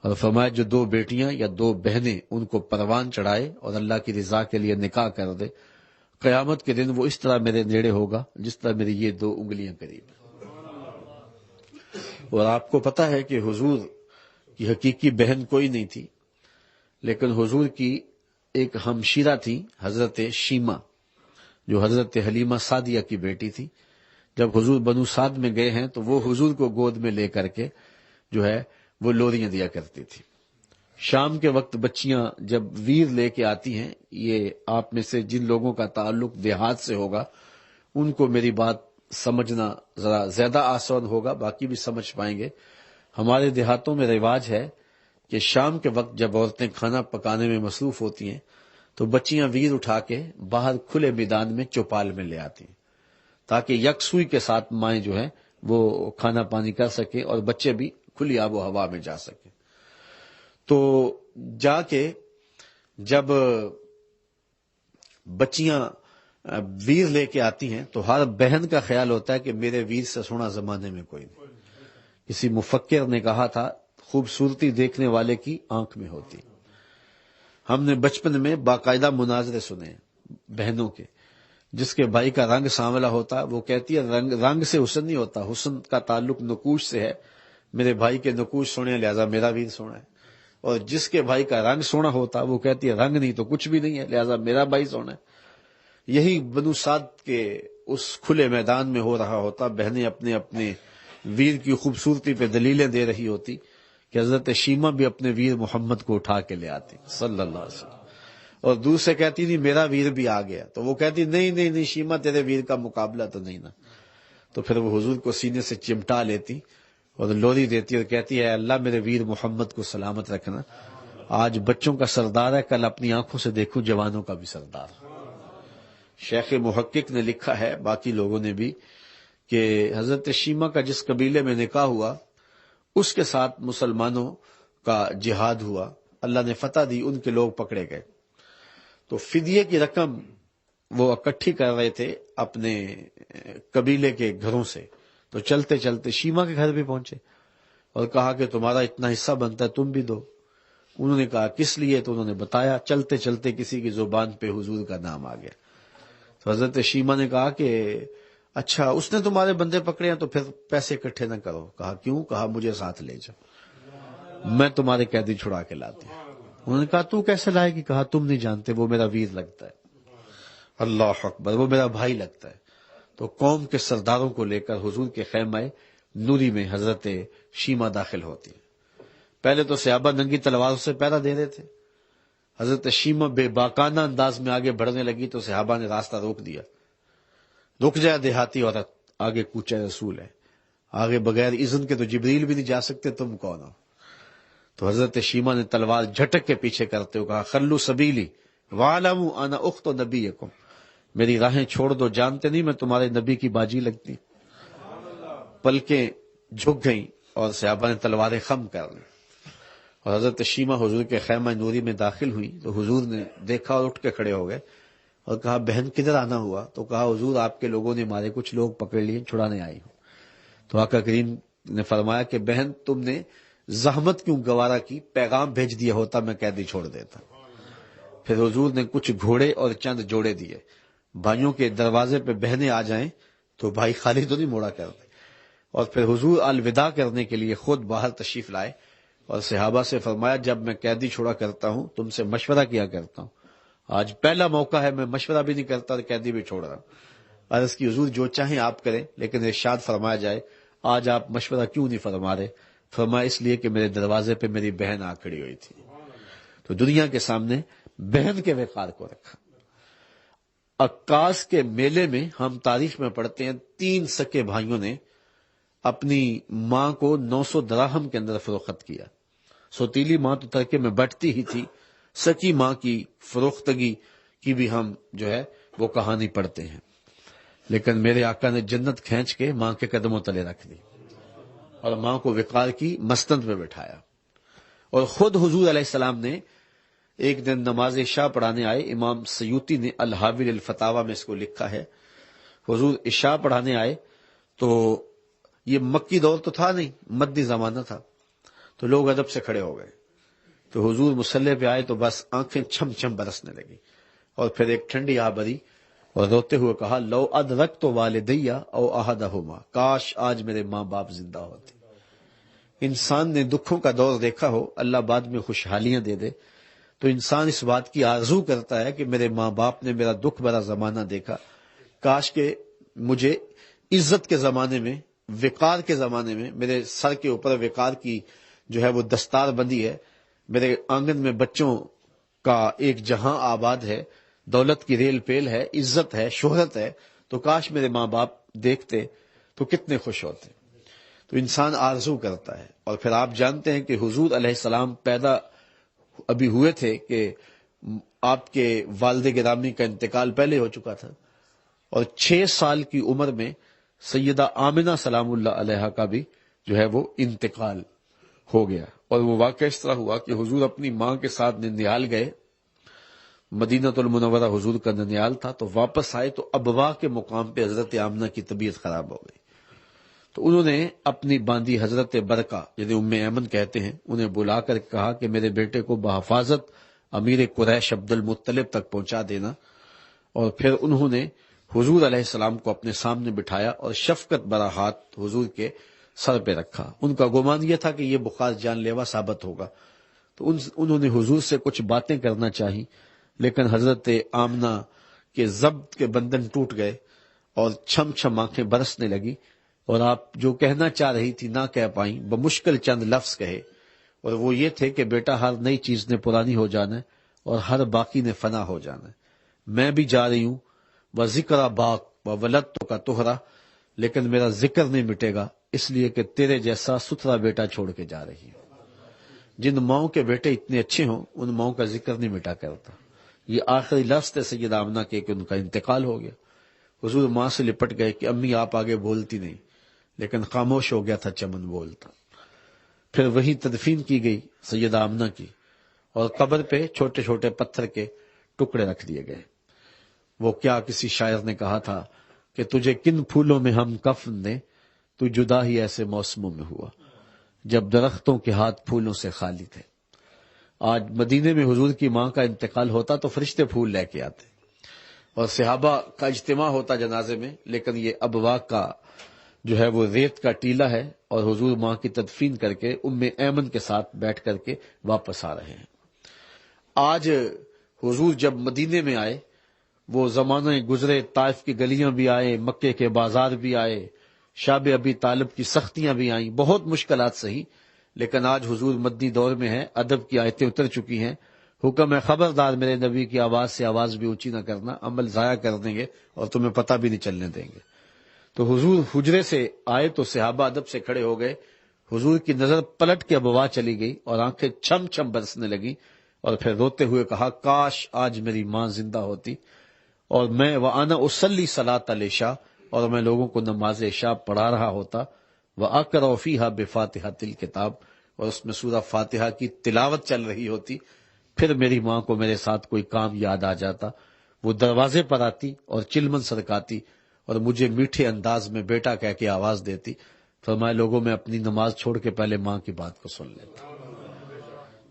اور فرمایا جو 2 بیٹیاں یا 2 بہنیں ان کو پروان چڑھائے اور اللہ کی رضا کے لیے نکاح کر دے، قیامت کے دن وہ اس طرح میرے نیڑے ہوگا جس طرح میری یہ 2 انگلیاں قریب ہیں۔ اور آپ کو پتا ہے کہ حضور کی حقیقی بہن کوئی نہیں تھی، لیکن حضور کی ایک ہمشیرہ تھی حضرت شیمہ، جو حضرت حلیمہ سعدیہ کی بیٹی تھی۔ جب حضور بنو سعد میں گئے ہیں تو وہ حضور کو گود میں لے کر کے جو ہے وہ لوریاں دیا کرتی تھی۔ شام کے وقت بچیاں جب ویر لے کے آتی ہیں، یہ آپ میں سے جن لوگوں کا تعلق دیہات سے ہوگا ان کو میری بات سمجھنا ذرا زیادہ آسان ہوگا، باقی بھی سمجھ پائیں گے۔ ہمارے دیہاتوں میں رواج ہے کہ شام کے وقت جب عورتیں کھانا پکانے میں مصروف ہوتی ہیں تو بچیاں ویر اٹھا کے باہر کھلے میدان میں چوپال میں لے آتی ہیں، تاکہ یکسوئی کے ساتھ مائیں جو ہیں وہ کھانا پانی کر سکیں اور بچے بھی کھلی آب و ہوا میں جا سکیں۔ تو جا کے جب بچیاں ویر لے کے آتی ہیں تو ہر بہن کا خیال ہوتا ہے کہ میرے ویر سے سونا زمانے میں کوئی نہیں۔ کسی مفکر نے کہا تھا خوبصورتی دیکھنے والے کی آنکھ میں ہوتی۔ ہم نے بچپن میں باقاعدہ مناظرے سنے بہنوں کے، جس کے بھائی کا رنگ سانولا ہوتا وہ کہتی ہے رنگ سے حسن نہیں ہوتا، حسن کا تعلق نقوش سے ہے، میرے بھائی کے نقوش سونے لہذا میرا ویر سونا ہے۔ اور جس کے بھائی کا رنگ سونا ہوتا وہ کہتی ہے رنگ نہیں تو کچھ بھی نہیں ہے لہذا میرا بھائی سونا ہے۔ یہی بنو سعد کے اس کھلے میدان میں ہو رہا ہوتا، بہنیں اپنے اپنے ویر کی خوبصورتی پہ دلیلیں دے رہی ہوتی کہ حضرت شیمہ بھی اپنے ویر محمد کو اٹھا کے لے آتی صلی اللہ علیہ وسلم، اور دوسرے کہتی نہیں میرا ویر بھی آ گیا، تو وہ کہتی نہیں شیمہ تیرے ویر کا مقابلہ تو نہیں نا۔ تو پھر وہ حضور کو سینے سے چمٹا لیتی اور لوری دیتی اور کہتی ہے اللہ میرے ویر محمد کو سلامت رکھنا، آج بچوں کا سردار ہے، کل اپنی آنکھوں سے دیکھوں جوانوں کا بھی سردار۔ شیخ محقق نے لکھا ہے، باقی لوگوں نے بھی، کہ حضرت شیمہ کا جس قبیلے میں نکاح ہوا اس کے ساتھ مسلمانوں کا جہاد ہوا، اللہ نے فتح دی، ان کے لوگ پکڑے گئے تو فدیے کی رقم وہ اکٹھی کر رہے تھے اپنے قبیلے کے گھروں سے، تو چلتے چلتے شیمہ کے گھر بھی پہنچے اور کہا کہ تمہارا اتنا حصہ بنتا ہے تم بھی دو۔ انہوں نے کہا کس لیے، تو انہوں نے بتایا، چلتے چلتے کسی کی زبان پہ حضور کا نام آ گیا، تو حضرت شیمہ نے کہا کہ اچھا اس نے تمہارے بندے پکڑے ہیں تو پھر پیسے اکٹھے نہ کرو۔ کہا کیوں؟ کہا مجھے ساتھ لے جاؤ، میں تمہارے قیدی چھڑا کے لاتی ہوں۔ انہوں نے کہا تو کیسے لائے گی؟ کہا تم نہیں جانتے وہ میرا ویر لگتا ہے، اللہ اکبر، وہ میرا بھائی لگتا ہے۔ تو قوم کے سرداروں کو لے کر حضور کے خیمہ نوری میں حضرت شیمہ داخل ہوتی ہے۔ پہلے تو صحابہ ننگی تلواروں سے پہرا دے رہے تھے، حضرت شیمہ بے باکانہ انداز میں آگے بڑھنے لگی تو صحابہ نے راستہ روک دیا، رک جائے دیہاتی عورت، آگے کوچہ رسول ہے، آگے بغیر اذن کے تو جبریل بھی نہیں جا سکتے، تم کون ہو؟ تو حضرت شیمہ نے تلوار جھٹک کے پیچھے کرتے ہوئے کہا خلو سبیلی وَاعْلَمُوا أَنَا أُخْتُ نَبِيِّكُمْ، میری راہیں چھوڑ دو، جانتے نہیں میں تمہارے نبی کی باجی لگتی۔ پلکیں جھک گئیں اور صحابہ نے تلواریں خم کر لی اور حضرت شیمہ حضور کے خیمہ نوری میں داخل ہوئی تو حضور نے دیکھا اور اٹھ کے کھڑے ہو گئے اور کہا بہن کدھر آنا ہوا؟ تو کہا حضور آپ کے لوگوں نے مارے، کچھ لوگ پکڑ لیے، چھڑانے آئی ہوں۔ تو آقا کریم نے فرمایا کہ بہن تم نے زحمت کیوں گوارا کی، پیغام بھیج دیا ہوتا میں قیدی چھوڑ دیتا۔ پھر حضور نے کچھ گھوڑے اور چند جوڑے دیے، بھائیوں کے دروازے پہ بہنیں آ جائیں تو بھائی خالی تو نہیں موڑا کرتے۔ اور پھر حضور الوداع کرنے کے لیے خود باہر تشریف لائے اور صحابہ سے فرمایا جب میں قیدی چھوڑا کرتا ہوں تم سے مشورہ کیا کرتا ہوں، آج پہلا موقع ہے میں مشورہ بھی نہیں کرتا اور قیدی بھی چھوڑ رہا ہوں۔ عرض کی حضور جو چاہیں آپ کریں، لیکن ارشاد فرمایا جائے آج آپ مشورہ کیوں نہیں فرما رہے؟ فرمایا اس لیے کہ میرے دروازے پہ میری بہن آ کھڑی ہوئی تھی۔ تو دنیا کے سامنے بہن کے وقار کو رکھا۔ عکاس کے میلے میں ہم تاریخ میں پڑھتے ہیں 3 سکے بھائیوں نے اپنی ماں کو 900 دراہم کے اندر فروخت کیا۔ سوتیلی ماں تو ترکے میں بٹتی ہی تھی، سکی ماں کی فروختگی کی بھی ہم جو ہے وہ کہانی پڑھتے ہیں، لیکن میرے آقا نے جنت کھینچ کے ماں کے قدموں تلے رکھ دی اور ماں کو وقار کی مستند پہ بٹھایا۔ اور خود حضور علیہ السلام نے ایک دن نماز عشاء پڑھانے آئے، امام سیوطی نے الحاوی الفتاوی میں اس کو لکھا ہے، حضور عشاء پڑھانے آئے تو یہ مکی دور تو تھا نہیں، مدنی زمانہ تھا، تو لوگ ادب سے کھڑے ہو گئے. تو حضور مصلی پہ آئے تو بس آنکھیں چھم چھم برسنے لگی، اور پھر ایک ٹھنڈی آ بری اور روتے ہوئے کہا لو ادرکت والدیہ او احدہما، کاش آج میرے ماں باپ زندہ ہوتے. انسان نے دکھوں کا دور دیکھا ہو، اللہ بعد میں خوشحالیاں دے دے، تو انسان اس بات کی آرزو کرتا ہے کہ میرے ماں باپ نے میرا دکھ بھرا زمانہ دیکھا، کاش کہ مجھے عزت کے زمانے میں، وقار کے زمانے میں، میرے سر کے اوپر وقار کی جو ہے وہ دستار بندی ہے، میرے آنگن میں بچوں کا ایک جہاں آباد ہے، دولت کی ریل پیل ہے، عزت ہے، شہرت ہے، تو کاش میرے ماں باپ دیکھتے تو کتنے خوش ہوتے. تو انسان آرزو کرتا ہے. اور پھر آپ جانتے ہیں کہ حضور علیہ السلام پیدا ابھی ہوئے تھے کہ آپ کے والد گرامی کا انتقال پہلے ہو چکا تھا، اور 6 سال کی عمر میں سیدہ آمنہ سلام اللہ علیہا کا بھی جو ہے وہ انتقال ہو گیا. اور وہ واقعہ اس طرح ہوا کہ حضور اپنی ماں کے ساتھ ننیال گئے، مدینہ المنورہ حضور کا ننیال تھا، تو واپس آئے تو ابوا کے مقام پہ حضرت آمنہ کی طبیعت خراب ہو گئی. تو انہوں نے اپنی باندی حضرت برکہ جنہیں ام ایمن کہتے ہیں انہیں بلا کر کہا کہ میرے بیٹے کو بحفاظت امیر قریش عبد المطلب تک پہنچا دینا. اور پھر انہوں نے حضور علیہ السلام کو اپنے سامنے بٹھایا اور شفقت برا ہاتھ حضور کے سر پہ رکھا. ان کا گمان یہ تھا کہ یہ بخار جان لیوا ثابت ہوگا، تو انہوں نے حضور سے کچھ باتیں کرنا چاہی، لیکن حضرت آمنہ کے ضبط کے بندھن ٹوٹ گئے اور چھم چھم آنکھیں برسنے لگی، اور آپ جو کہنا چاہ رہی تھی نہ کہہ پائیں، بمشکل چند لفظ کہے، اور وہ یہ تھے کہ بیٹا ہر نئی چیز نے پرانی ہو جانا ہے اور ہر باقی نے فنا ہو جانا ہے. میں بھی جا رہی ہوں وہ ذکر باق و ولدت کا توہرا، لیکن میرا ذکر نہیں مٹے گا، اس لیے کہ تیرے جیسا ستھرا بیٹا چھوڑ کے جا رہی ہوں. جن ماؤں کے بیٹے اتنے اچھے ہوں ان ماؤں کا ذکر نہیں مٹا کرتا. یہ آخری لفظ تھے سیدہ آمنہ کے کہ ان کا انتقال ہو گیا. حضور ماں سے لپٹ گئے کہ امی آپ آگے بولتی نہیں، لیکن خاموش ہو گیا تھا چمن بولتا. پھر وہی تدفین کی گئی سیدہ آمنہ کی، اور قبر پہ چھوٹے چھوٹے پتھر کے ٹکڑے رکھ دیے گئے. وہ کیا کسی شاعر نے کہا تھا کہ تجھے کن پھولوں میں ہم کفن دیں، تو جدا ہی ایسے موسموں میں ہوا جب درختوں کے ہاتھ پھولوں سے خالی تھے. آج مدینے میں حضور کی ماں کا انتقال ہوتا تو فرشتے پھول لے کے آتے اور صحابہ کا اجتماع ہوتا جنازے میں، لیکن یہ ابوا کا جو ہے وہ ریت کا ٹیلا ہے، اور حضور ماں کی تدفین کر کے ام ایمن کے ساتھ بیٹھ کر کے واپس آ رہے ہیں. آج حضور جب مدینے میں آئے، وہ زمانہ گزرے، طائف کی گلیاں بھی آئے، مکے کے بازار بھی آئے، شاب ابی طالب کی سختیاں بھی آئیں، بہت مشکلات سہی، لیکن آج حضور مدنی دور میں ہے، ادب کی آیتیں اتر چکی ہیں. حکم ہے خبردار میرے نبی کی آواز سے آواز بھی اونچی نہ کرنا، عمل ضائع کر دیں گے اور تمہیں پتہ بھی نہیں چلنے دیں گے. تو حضور حجرے سے آئے تو صحابہ ادب سے کھڑے ہو گئے. حضور کی نظر پلٹ کے ابوا چلی گئی اور آنکھیں چھم چھم برسنے لگی، اور پھر روتے ہوئے کہا کاش آج میری ماں زندہ ہوتی اور میں وَأَنَا أُصَلِّي صَلَاةَ الْعِشَاء، اور میں لوگوں کو نماز عشاء پڑھا رہا ہوتا، وَأَقْرَأُ فِيهَا بِفَاتِحَةِ الْكِتَابِ، اور اس میں سورہ فاتحہ کی تلاوت چل رہی ہوتی. پھر میری ماں کو میرے ساتھ کوئی کام یاد آ جاتا، وہ دروازے پر آتی اور چلمن سرکاتی اور مجھے میٹھے انداز میں بیٹا کہہ کے آواز دیتی. فرمائے لوگوں میں اپنی نماز چھوڑ کے پہلے ماں کی بات کو سن لیتا.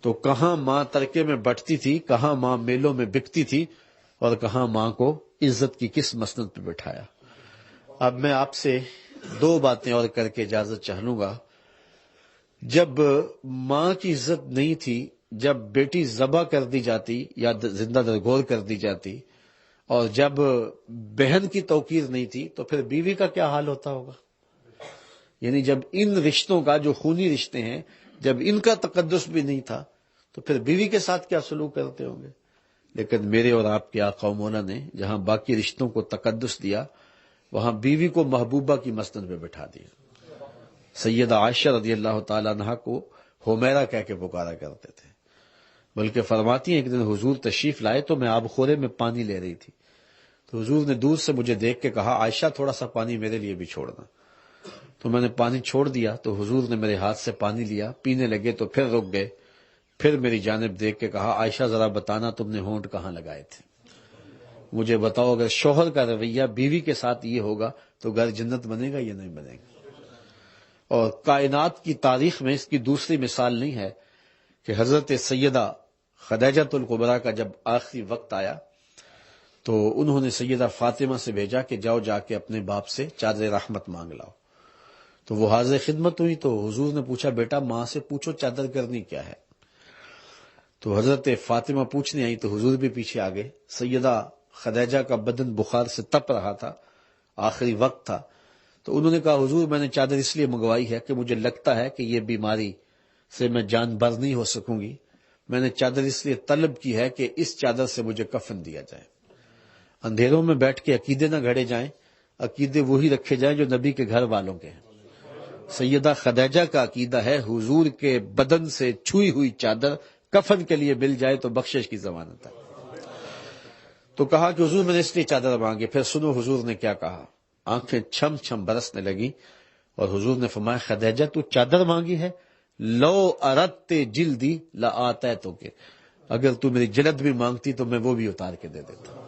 تو کہاں ماں ترکے میں بٹتی تھی، کہاں ماں میلوں میں بکتی تھی، اور کہاں ماں کو عزت کی کس مسند پہ بٹھایا. اب میں آپ سے 2 باتیں اور کر کے اجازت چاہ لوں گا. جب ماں کی عزت نہیں تھی، جب بیٹی ذبح کر دی جاتی یا زندہ درگور کر دی جاتی، اور جب بہن کی توقیر نہیں تھی، تو پھر بیوی کا کیا حال ہوتا ہوگا. یعنی جب ان رشتوں کا جو خونی رشتے ہیں، جب ان کا تقدس بھی نہیں تھا، تو پھر بیوی کے ساتھ کیا سلوک کرتے ہوں گے. لیکن میرے اور آپ کے آقا و مولا نے جہاں باقی رشتوں کو تقدس دیا، وہاں بیوی کو محبوبہ کی مسند پہ بٹھا دیا. سیدہ عائشہ رضی اللہ تعالیٰ عنہا کو حمیرہ کہہ کے پکارا کرتے تھے. بلکہ فرماتی ہیں ایک دن حضور تشریف لائے تو میں آب خورے میں پانی لے رہی تھی، تو حضور نے دور سے مجھے دیکھ کے کہا عائشہ تھوڑا سا پانی میرے لیے بھی چھوڑنا. تو میں نے پانی چھوڑ دیا تو حضور نے میرے ہاتھ سے پانی لیا، پینے لگے تو پھر رک گئے، پھر میری جانب دیکھ کے کہا عائشہ ذرا بتانا تم نے ہونٹ کہاں لگائے تھے، مجھے بتاؤ اگر شوہر کا رویہ بیوی کے ساتھ یہ ہوگا تو گھر جنت بنے گا یا نہیں بنے گا. اور کائنات کی تاریخ میں اس کی دوسری مثال نہیں ہے کہ حضرت سیدہ خدیجہ الکبریٰ کا جب آخری وقت آیا تو انہوں نے سیدہ فاطمہ سے بھیجا کہ جاؤ جا کے اپنے باپ سے چادر رحمت مانگ لاؤ. تو وہ حاضر خدمت ہوئی تو حضور نے پوچھا بیٹا ماں سے پوچھو چادر کرنی کیا ہے. تو حضرت فاطمہ پوچھنے آئی تو حضور بھی پیچھے آ گئے. سیدہ خدیجہ کا بدن بخار سے تپ رہا تھا، آخری وقت تھا. تو انہوں نے کہا حضور میں نے چادر اس لیے منگوائی ہے کہ مجھے لگتا ہے کہ یہ بیماری سے میں جان بر نہیں ہو سکوں گی. میں نے چادر اس لیے طلب کی ہے کہ اس چادر سے مجھے کفن دیا جائے. اندھیروں میں بیٹھ کے عقیدے نہ گھڑے جائیں، عقیدے وہی رکھے جائیں جو نبی کے گھر والوں کے ہیں. سیدہ خدیجہ کا عقیدہ ہے حضور کے بدن سے چھوئی ہوئی چادر کفن کے لیے مل جائے تو بخشش کی ضمانت ہے. تو کہا کہ حضور میں نے اس لیے چادر مانگی. پھر سنو حضور نے کیا کہا. آنکھیں چھم چھم برسنے لگی اور حضور نے فرمایا خدیجہ تو چادر مانگی ہے، لو اردت جلدی لآتیتک، اگر تو میری جلد بھی مانگتی تو میں وہ بھی اتار کے دے دیتا.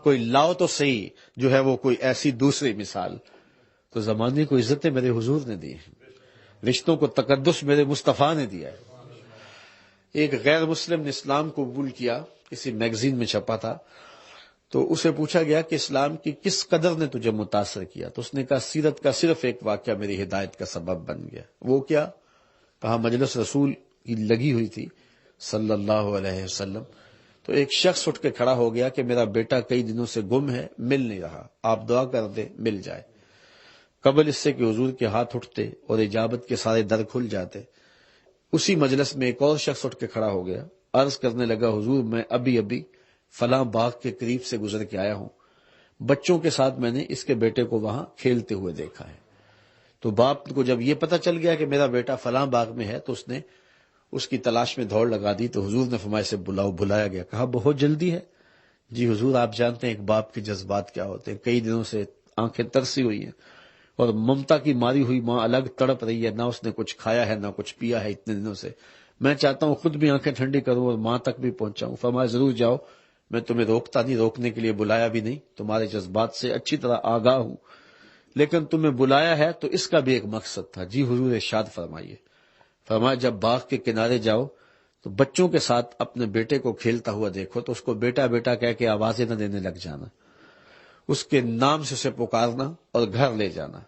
کوئی لاؤ تو صحیح جو ہے وہ کوئی ایسی دوسری مثال. تو زمانے کو عزتیں میرے حضور نے دی ہیں، رشتوں کو تقدس میرے مصطفیٰ نے دیا ہے. ایک غیر مسلم نے اسلام کو قبول کیا، کسی میگزین میں چھپا تھا. تو اسے پوچھا گیا کہ اسلام کی کس قدر نے تجھے متاثر کیا. تو اس نے کہا سیرت کا صرف ایک واقعہ میری ہدایت کا سبب بن گیا. وہ کیا؟ کہا مجلس رسول کی لگی ہوئی تھی صلی اللہ علیہ وسلم. تو ایک شخص اٹھ کے کھڑا ہو گیا کہ میرا بیٹا کئی دنوں سے گم ہے، مل نہیں رہا، آپ دعا کر دیں مل جائے. قبل اس سے کہ حضور کے ہاتھ اٹھتے اور اجابت کے سارے در کھل جاتے، اسی مجلس میں ایک اور شخص اٹھ کے کھڑا ہو گیا، عرض کرنے لگا حضور میں ابھی فلاں باغ کے قریب سے گزر کے آیا ہوں، بچوں کے ساتھ میں نے اس کے بیٹے کو وہاں کھیلتے ہوئے دیکھا ہے. تو باپ کو جب یہ پتا چل گیا کہ میرا بیٹا فلاں باغ میں ہے تو اس نے اس کی تلاش میں دوڑ لگا دی. تو حضور نے فرمایا سے بلایا گیا. کہا بہت جلدی ہے. جی حضور آپ جانتے ہیں ایک باپ کے جذبات کیا ہوتے ہیں. کئی دنوں سے آنکھیں ترسی ہوئی ہیں اور ممتا کی ماری ہوئی ماں الگ تڑپ رہی ہے، نہ اس نے کچھ کھایا ہے نہ کچھ پیا ہے اتنے دنوں سے. میں چاہتا ہوں خود بھی آنکھیں ٹھنڈی کروں اور ماں تک بھی پہنچاؤں. فرمایا ضرور جاؤ، میں تمہیں روکتا نہیں، روکنے کے لیے بلایا بھی نہیں، تمہارے جذبات سے اچھی طرح آگاہ ہوں، لیکن تمہیں بلایا ہے تو اس کا بھی ایک مقصد تھا. جی حضور ارشاد فرمائیے. فرمایا جب باغ کے کنارے جاؤ تو بچوں کے ساتھ اپنے بیٹے کو کھیلتا ہوا دیکھو تو اس کو بیٹا بیٹا کہہ کے آوازیں نہ دینے لگ جانا، اس کے نام سے اسے پکارنا اور گھر لے جانا.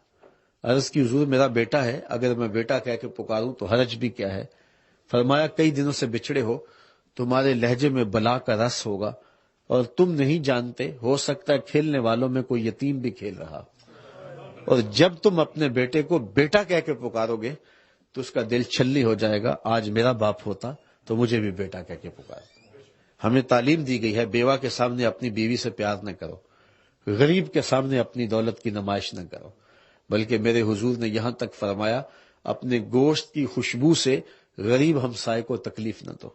عرض کی حضور میرا بیٹا ہے، اگر میں بیٹا کہہ کے پکاروں تو حرج بھی کیا ہے. فرمایا کئی دنوں سے بچھڑے ہو، تمہارے لہجے میں بلا کا رس ہوگا اور تم نہیں جانتے، ہو سکتا ہے کھیلنے والوں میں کوئی یتیم بھی کھیل رہا، اور جب تم اپنے بیٹے کو بیٹا کہہ کے پکارو گے تو اس کا دل چھلی ہو جائے گا، آج میرا باپ ہوتا تو مجھے بھی بیٹا کہہ کے پکار. ہمیں تعلیم دی گئی ہے بیوہ کے سامنے اپنی بیوی سے پیار نہ کرو، غریب کے سامنے اپنی دولت کی نمائش نہ کرو، بلکہ میرے حضور نے یہاں تک فرمایا اپنے گوشت کی خوشبو سے غریب ہمسائے کو تکلیف نہ دو،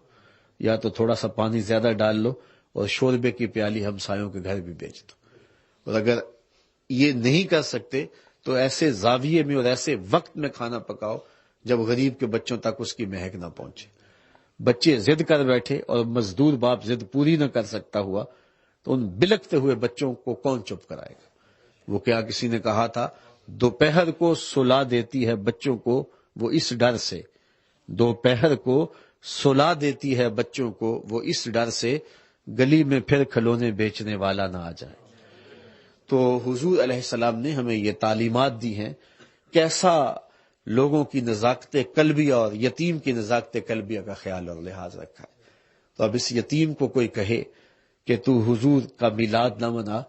یا تو تھوڑا سا پانی زیادہ ڈال لو اور شوربے کی پیالی ہمسایوں کے گھر بھی بیچ دو. اور اگر یہ نہیں کر سکتے تو ایسے زاویے میں اور ایسے وقت میں کھانا پکاؤ جب غریب کے بچوں تک اس کی مہک نہ پہنچے. بچے ضد کر بیٹھے اور مزدور باپ ضد پوری نہ کر سکتا ہوا تو ان بلکتے ہوئے بچوں کو کون چپ کرائے گا. وہ کیا کسی نے کہا تھا دوپہر کو سلا دیتی ہے بچوں کو وہ اس ڈر سے، دوپہر کو سلا دیتی ہے بچوں کو وہ اس ڈر سے، گلی میں پھر کھلونے بیچنے والا نہ آ جائے. تو حضور علیہ السلام نے ہمیں یہ تعلیمات دی ہیں، کیسا لوگوں کی نزاکت قلبیہ اور یتیم کی نزاکت قلبیہ کا خیال اور لحاظ رکھا ہے. تو اب اس یتیم کو کوئی کہے کہ تو حضور کا میلاد نہ منا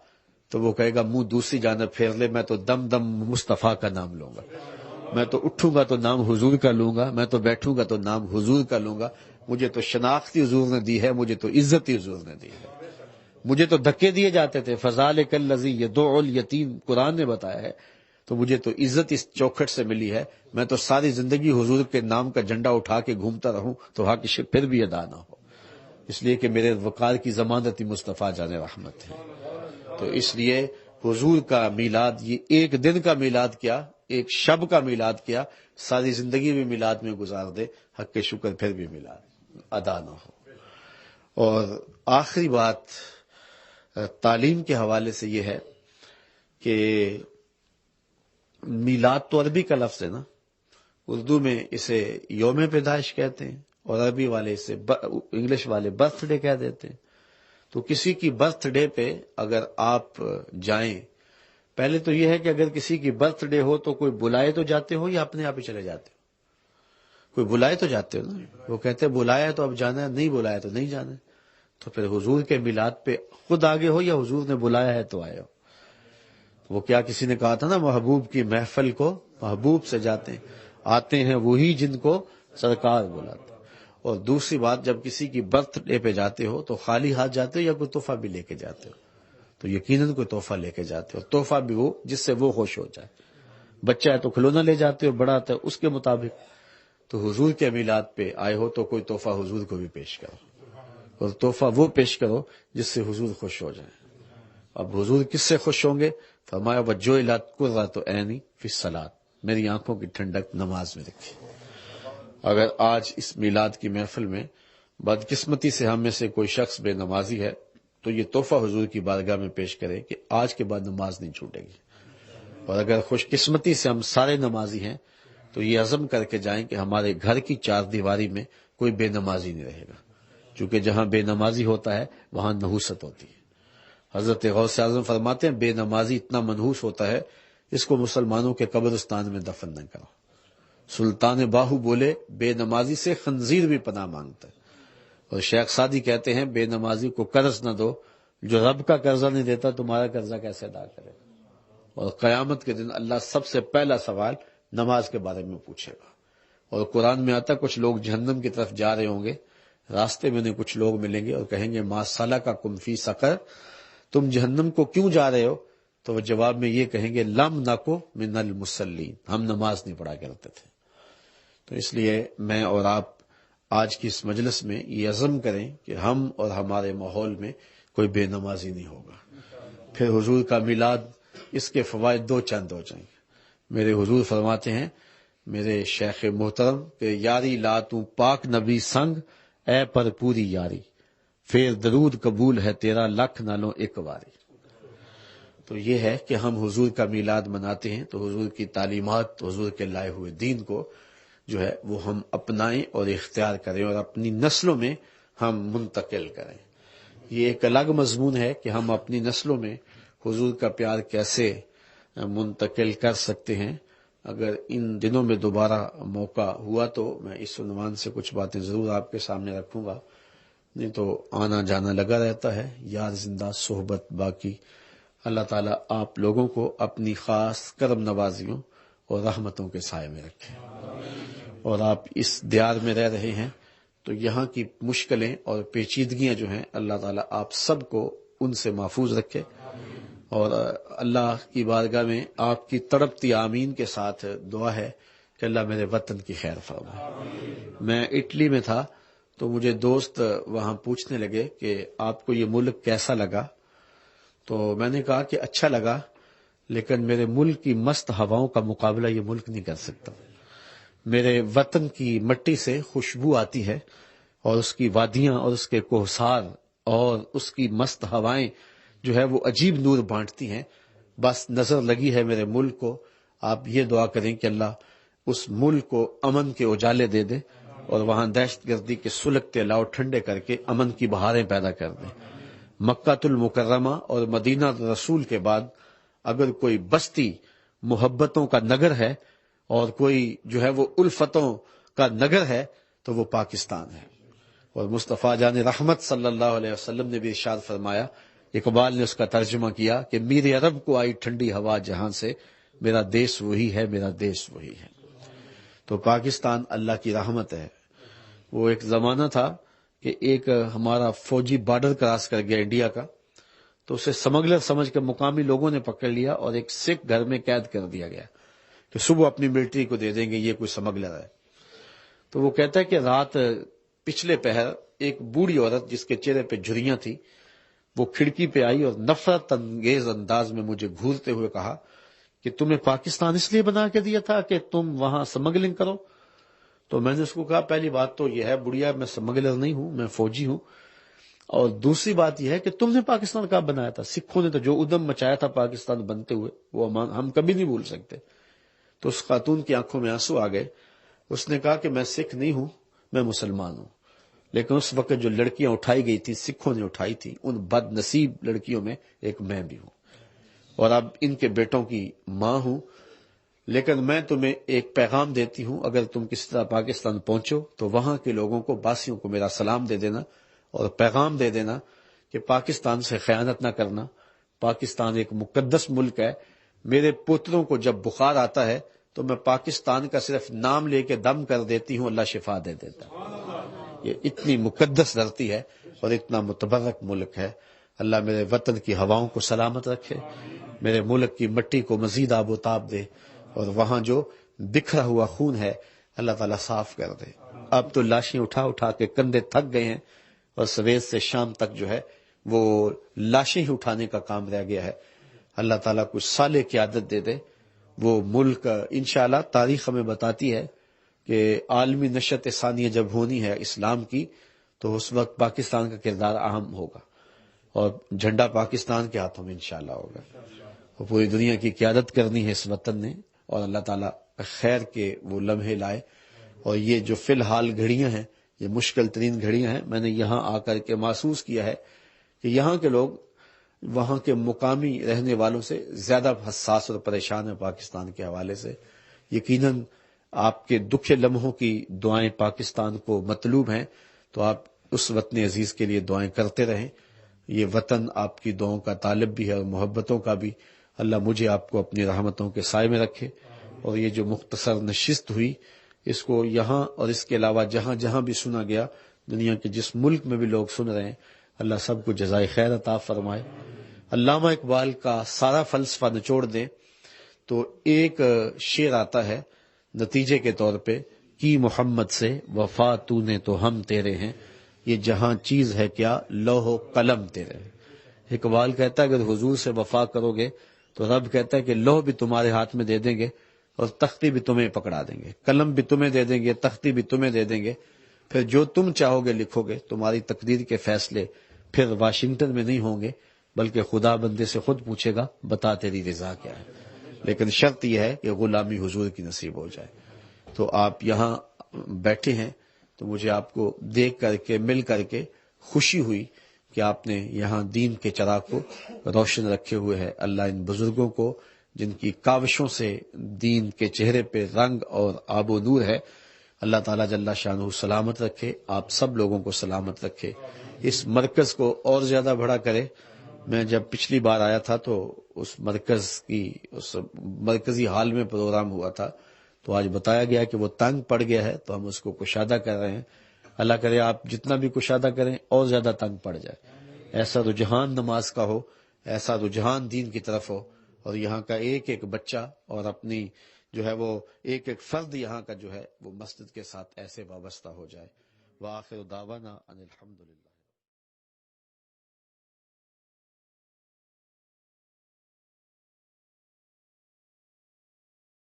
تو وہ کہے گا منہ دوسری جانب پھیر لے، میں تو دم دم مصطفیٰ کا نام لوں گا، میں تو اٹھوں گا تو نام حضور کا لوں گا، میں تو بیٹھوں گا تو نام حضور کا لوں گا. مجھے تو شناختی حضور نے دی ہے، مجھے تو عزتی حضور نے دی ہے. مجھے تو دھکے دیے جاتے تھے، فذالک الذی یدعو الیتیم قرآن نے بتایا ہے، تو مجھے تو عزت اس چوکھٹ سے ملی ہے. میں تو ساری زندگی حضور کے نام کا جھنڈا اٹھا کے گھومتا رہوں تو حق پھر بھی ادا نہ ہو، اس لیے کہ میرے وقار کی ضمانت مصطفیٰ جان رحمت ہے. تو اس لیے حضور کا میلاد یہ ایک دن کا میلاد کیا، ایک شب کا میلاد کیا، ساری زندگی بھی میلاد میں گزار دے، حق کے شکر پھر بھی میلاد ادا نہ ہو. اور آخری بات تعلیم کے حوالے سے یہ ہے کہ میلاد تو عربی کا لفظ ہے نا، اردو میں اسے یوم پیدائش کہتے ہیں اور عربی والے اسے انگلش والے برتھ ڈے کہہ دیتے ہیں. تو کسی کی برتھ ڈے پہ اگر آپ جائیں، پہلے تو یہ ہے کہ اگر کسی کی برتھ ڈے ہو تو کوئی بلائے تو جاتے ہو یا اپنے آپ ہی چلے جاتے ہو؟ کوئی بلائے تو جاتے ہو نا. وہ کہتے ہیں بلایا تو اب جانا ہے، نہیں بلایا تو نہیں جانا ہے. تو پھر حضور کے میلاد پہ خود آگے ہو یا حضور نے بلایا ہے تو آئے ہو. وہ کیا کسی نے کہا تھا نا، محبوب کی محفل کو محبوب سے جاتے ہیں، آتے ہیں وہی جن کو سرکار بلاتے. اور دوسری بات، جب کسی کی برتھ ڈے پہ جاتے ہو تو خالی ہاتھ جاتے ہو یا کوئی تحفہ بھی لے کے جاتے ہو؟ تو یقیناً کوئی تحفہ لے کے جاتے ہو. تحفہ بھی وہ جس سے وہ خوش ہو جائے. بچہ ہے تو کھلونا لے جاتے ہو، بڑا ہے تو اس کے مطابق. تو حضور کے میلاد پہ آئے ہو تو کوئی تحفہ حضور کو بھی پیش کرو، اور تحفہ وہ پیش کرو جس سے حضور خوش ہو جائیں. اب حضور کس سے خوش ہوں گے؟ فرمایا وجعلت قرۃ عینی فی الصلاۃ، میری آنکھوں کی ٹھنڈک نماز میں رکھی. اگر آج اس میلاد کی محفل میں بدقسمتی سے ہم میں سے کوئی شخص بے نمازی ہے تو یہ تحفہ حضور کی بارگاہ میں پیش کرے کہ آج کے بعد نماز نہیں چھوٹے گی. اور اگر خوش قسمتی سے ہم سارے نمازی ہیں تو یہ عزم کر کے جائیں کہ ہمارے گھر کی چار دیواری میں کوئی بے نمازی نہیں رہے گا، چونکہ جہاں بے نمازی ہوتا ہے وہاں نحوست ہوتی ہے. حضرت غوث اعظم فرماتے ہیں بے نمازی اتنا منحوس ہوتا ہے اس کو مسلمانوں کے قبرستان میں دفن نہ کرو. سلطان باہو بولے بے نمازی سے خنزیر بھی پناہ مانگتا ہے. اور شیخ سعدی کہتے ہیں بے نمازی کو قرض نہ دو، جو رب کا قرضہ نہیں دیتا تمہارا قرضہ کیسے ادا کرے. اور قیامت کے دن اللہ سب سے پہلا سوال نماز کے بارے میں پوچھے گا. اور قرآن میں آتا کچھ لوگ جہنم کی طرف جا رہے ہوں گے، راستے میں انہیں کچھ لوگ ملیں گے اور کہیں گے ما سلککم فی سقر، تم جہنم کو کیوں جا رہے ہو؟ تو وہ جواب میں یہ کہیں گے لم نکو من المصلین، ہم نماز نہیں پڑھا کرتے تھے. تو اس لیے میں اور آپ آج کی اس مجلس میں یہ عزم کریں کہ ہم اور ہمارے ماحول میں کوئی بے نمازی نہیں ہوگا. پھر حضور کا میلاد، اس کے فوائد دو چند ہو جائیں گے. میرے حضور فرماتے ہیں میرے شیخ محترم کہ یاری لا تو پاک نبی سنگ اے پر پوری یاری، پھر درود قبول ہے تیرا لکھ نالوں ایک واری. تو یہ ہے کہ ہم حضور کا میلاد مناتے ہیں تو حضور کی تعلیمات، حضور کے لائے ہوئے دین کو جو ہے وہ ہم اپنائیں اور اختیار کریں اور اپنی نسلوں میں ہم منتقل کریں. یہ ایک الگ مضمون ہے کہ ہم اپنی نسلوں میں حضور کا پیار کیسے منتقل کر سکتے ہیں. اگر ان دنوں میں دوبارہ موقع ہوا تو میں اس عنوان سے کچھ باتیں ضرور آپ کے سامنے رکھوں گا، نہیں تو آنا جانا لگا رہتا ہے. یار زندہ صحبت باقی. اللہ تعالیٰ آپ لوگوں کو اپنی خاص کرم نوازیوں اور رحمتوں کے سائے میں رکھے. اور آپ اس دیار میں رہ رہے ہیں تو یہاں کی مشکلیں اور پیچیدگیاں جو ہیں اللہ تعالیٰ آپ سب کو ان سے محفوظ رکھے. اور اللہ کی بارگاہ میں آپ کی تڑپتی آمین کے ساتھ دعا ہے کہ اللہ میرے وطن کی خیر فرمائے. میں اٹلی میں تھا تو مجھے دوست وہاں پوچھنے لگے کہ آپ کو یہ ملک کیسا لگا؟ تو میں نے کہا کہ اچھا لگا، لیکن میرے ملک کی مست ہواؤں کا مقابلہ یہ ملک نہیں کر سکتا. میرے وطن کی مٹی سے خوشبو آتی ہے اور اس کی وادیاں اور اس کے کوہسار اور اس کی مست ہوائیں جو ہے وہ عجیب نور بانٹتی ہیں. بس نظر لگی ہے میرے ملک کو. آپ یہ دعا کریں کہ اللہ اس ملک کو امن کے اجالے دے دے اور وہاں دہشت گردی کے سلگتے لاؤ ٹھنڈے کر کے امن کی بہاریں پیدا کر دیں. مکہ المکرمہ اور مدینہ رسول کے بعد اگر کوئی بستی محبتوں کا نگر ہے اور کوئی جو ہے وہ الفتوں کا نگر ہے تو وہ پاکستان ہے. اور مصطفیٰ جان رحمت صلی اللہ علیہ وسلم نے بھی ارشاد فرمایا، اقبال نے اس کا ترجمہ کیا کہ میرے عرب کو آئی ٹھنڈی ہوا جہاں سے، میرا دیش وہی ہے، میرا دیش وہی ہے. تو پاکستان اللہ کی رحمت ہے. وہ ایک زمانہ تھا کہ ایک ہمارا فوجی بارڈر کراس کر گیا انڈیا کا، تو اسے سمگلر سمجھ کے مقامی لوگوں نے پکڑ لیا اور ایک سکھ گھر میں قید کر دیا گیا کہ صبح اپنی ملٹری کو دے دیں گے، یہ کوئی سمگلر ہے. تو وہ کہتا ہے کہ رات پچھلے پہر ایک بوڑھی عورت جس کے چہرے پہ جھریاں تھی وہ کھڑکی پہ آئی اور نفرت انگیز انداز میں مجھے گھورتے ہوئے کہا کہ تمہیں پاکستان اس لیے بنا کے دیا تھا کہ تم وہاں سمگلنگ کرو. تو میں نے اس کو کہا پہلی بات تو یہ ہے بڑھیا، میں سمگلر نہیں ہوں، میں فوجی ہوں. اور دوسری بات یہ ہے کہ تم نے پاکستان کب بنایا تھا؟ سکھوں نے تو جو ادم مچایا تھا پاکستان بنتے ہوئے وہ ہم کبھی نہیں بھول سکتے. تو اس خاتون کی آنکھوں میں آنسو آ گئے اس نے کہا کہ میں سکھ نہیں ہوں، میں مسلمان ہوں، لیکن اس وقت جو لڑکیاں اٹھائی گئی تھی سکھوں نے اٹھائی تھی، ان بد نصیب لڑکیوں میں ایک میں بھی ہوں، اور اب ان کے بیٹوں کی ماں ہوں۔ لیکن میں تمہیں ایک پیغام دیتی ہوں، اگر تم کسی طرح پاکستان پہنچو تو وہاں کے لوگوں کو، باسیوں کو میرا سلام دے دینا اور پیغام دے دینا کہ پاکستان سے خیانت نہ کرنا، پاکستان ایک مقدس ملک ہے۔ میرے پوتروں کو جب بخار آتا ہے تو میں پاکستان کا صرف نام لے کے دم کر دیتی ہوں، اللہ شفا دے دیتا ہے۔ یہ اتنی مقدس دھرتی ہے اور اتنا متبرک ملک ہے۔ اللہ میرے وطن کی ہواؤں کو سلامت رکھے، میرے ملک کی مٹی کو مزید آب و تاب دے، اور وہاں جو بکھرا ہوا خون ہے اللہ تعالیٰ صاف کر دے۔ اب تو لاشیں اٹھا اٹھا کے کندھے تھک گئے ہیں، اور سویر سے شام تک جو ہے وہ لاشیں ہی اٹھانے کا کام رہ گیا ہے۔ اللہ تعالیٰ کچھ صالح کی عادت دے دے، وہ ملک انشاءاللہ تاریخ ہمیں بتاتی ہے کہ عالمی نشت ثانیہ جب ہونی ہے اسلام کی، تو اس وقت پاکستان کا کردار اہم ہوگا، اور جھنڈا پاکستان کے ہاتھوں میں انشاءاللہ ہوگا، اور پوری دنیا کی قیادت کرنی ہے اس وطن نے، اور اللہ تعالیٰ خیر کے وہ لمحے لائے۔ اور یہ جو فی الحال گھڑیاں ہیں، یہ مشکل ترین گھڑیاں ہیں۔ میں نے یہاں آ کر کے محسوس کیا ہے کہ یہاں کے لوگ وہاں کے مقامی رہنے والوں سے زیادہ حساس اور پریشان ہیں پاکستان کے حوالے سے۔ یقیناً آپ کے دکھ لمحوں کی دعائیں پاکستان کو مطلوب ہیں، تو آپ اس وطن عزیز کے لیے دعائیں کرتے رہیں۔ یہ وطن آپ کی دعاؤں کا طالب بھی ہے اور محبتوں کا بھی۔ اللہ مجھے آپ کو اپنی رحمتوں کے سائے میں رکھے، اور یہ جو مختصر نشست ہوئی اس کو یہاں اور اس کے علاوہ جہاں جہاں بھی سنا گیا، دنیا کے جس ملک میں بھی لوگ سن رہے ہیں، اللہ سب کو جزائے خیر عطا فرمائے۔ علامہ اقبال کا سارا فلسفہ نچوڑ دیں تو ایک شعر آتا ہے نتیجے کے طور پہ، کی محمد سے وفا تو نے تو ہم تیرے ہیں، یہ جہاں چیز ہے کیا لوح و قلم تیرے ہیں۔ اقبال کہتا ہے اگر حضور سے وفا کرو گے تو رب کہتا ہے کہ لوح بھی تمہارے ہاتھ میں دے دیں گے، اور تختی بھی تمہیں پکڑا دیں گے، قلم بھی تمہیں دے دیں گے، تختی بھی تمہیں دے دیں گے، پھر جو تم چاہو گے لکھو گے۔ تمہاری تقدیر کے فیصلے پھر واشنگٹن میں نہیں ہوں گے، بلکہ خدا بندے سے خود پوچھے گا بتا تیری رضا کیا ہے، لیکن شرط یہ ہے کہ غلامی حضور کی نصیب ہو جائے۔ تو آپ یہاں بیٹھے ہیں تو مجھے آپ کو دیکھ کر کے، مل کر کے خوشی ہوئی کہ آپ نے یہاں دین کے چراغ کو روشن رکھے ہوئے ہے۔ اللہ ان بزرگوں کو جن کی کاوشوں سے دین کے چہرے پہ رنگ اور آب و نور ہے، اللہ تعالیٰ جل شانہ سلامت رکھے، آپ سب لوگوں کو سلامت رکھے، اس مرکز کو اور زیادہ بڑا کرے۔ میں جب پچھلی بار آیا تھا تو اس مرکزی حال میں پروگرام ہوا تھا، تو آج بتایا گیا کہ وہ تنگ پڑ گیا ہے، تو ہم اس کو کشادہ کر رہے ہیں۔ اللہ کرے آپ جتنا بھی کشادہ کریں اور زیادہ تنگ پڑ جائے، ایسا رجحان نماز کا ہو، ایسا رجحان دین کی طرف ہو، اور یہاں کا ایک ایک بچہ اور اپنی جو ہے وہ ایک ایک فرد یہاں کا جو ہے وہ مسجد کے ساتھ ایسے وابستہ ہو جائے۔ وآخر دعوانا ان الحمدللہ۔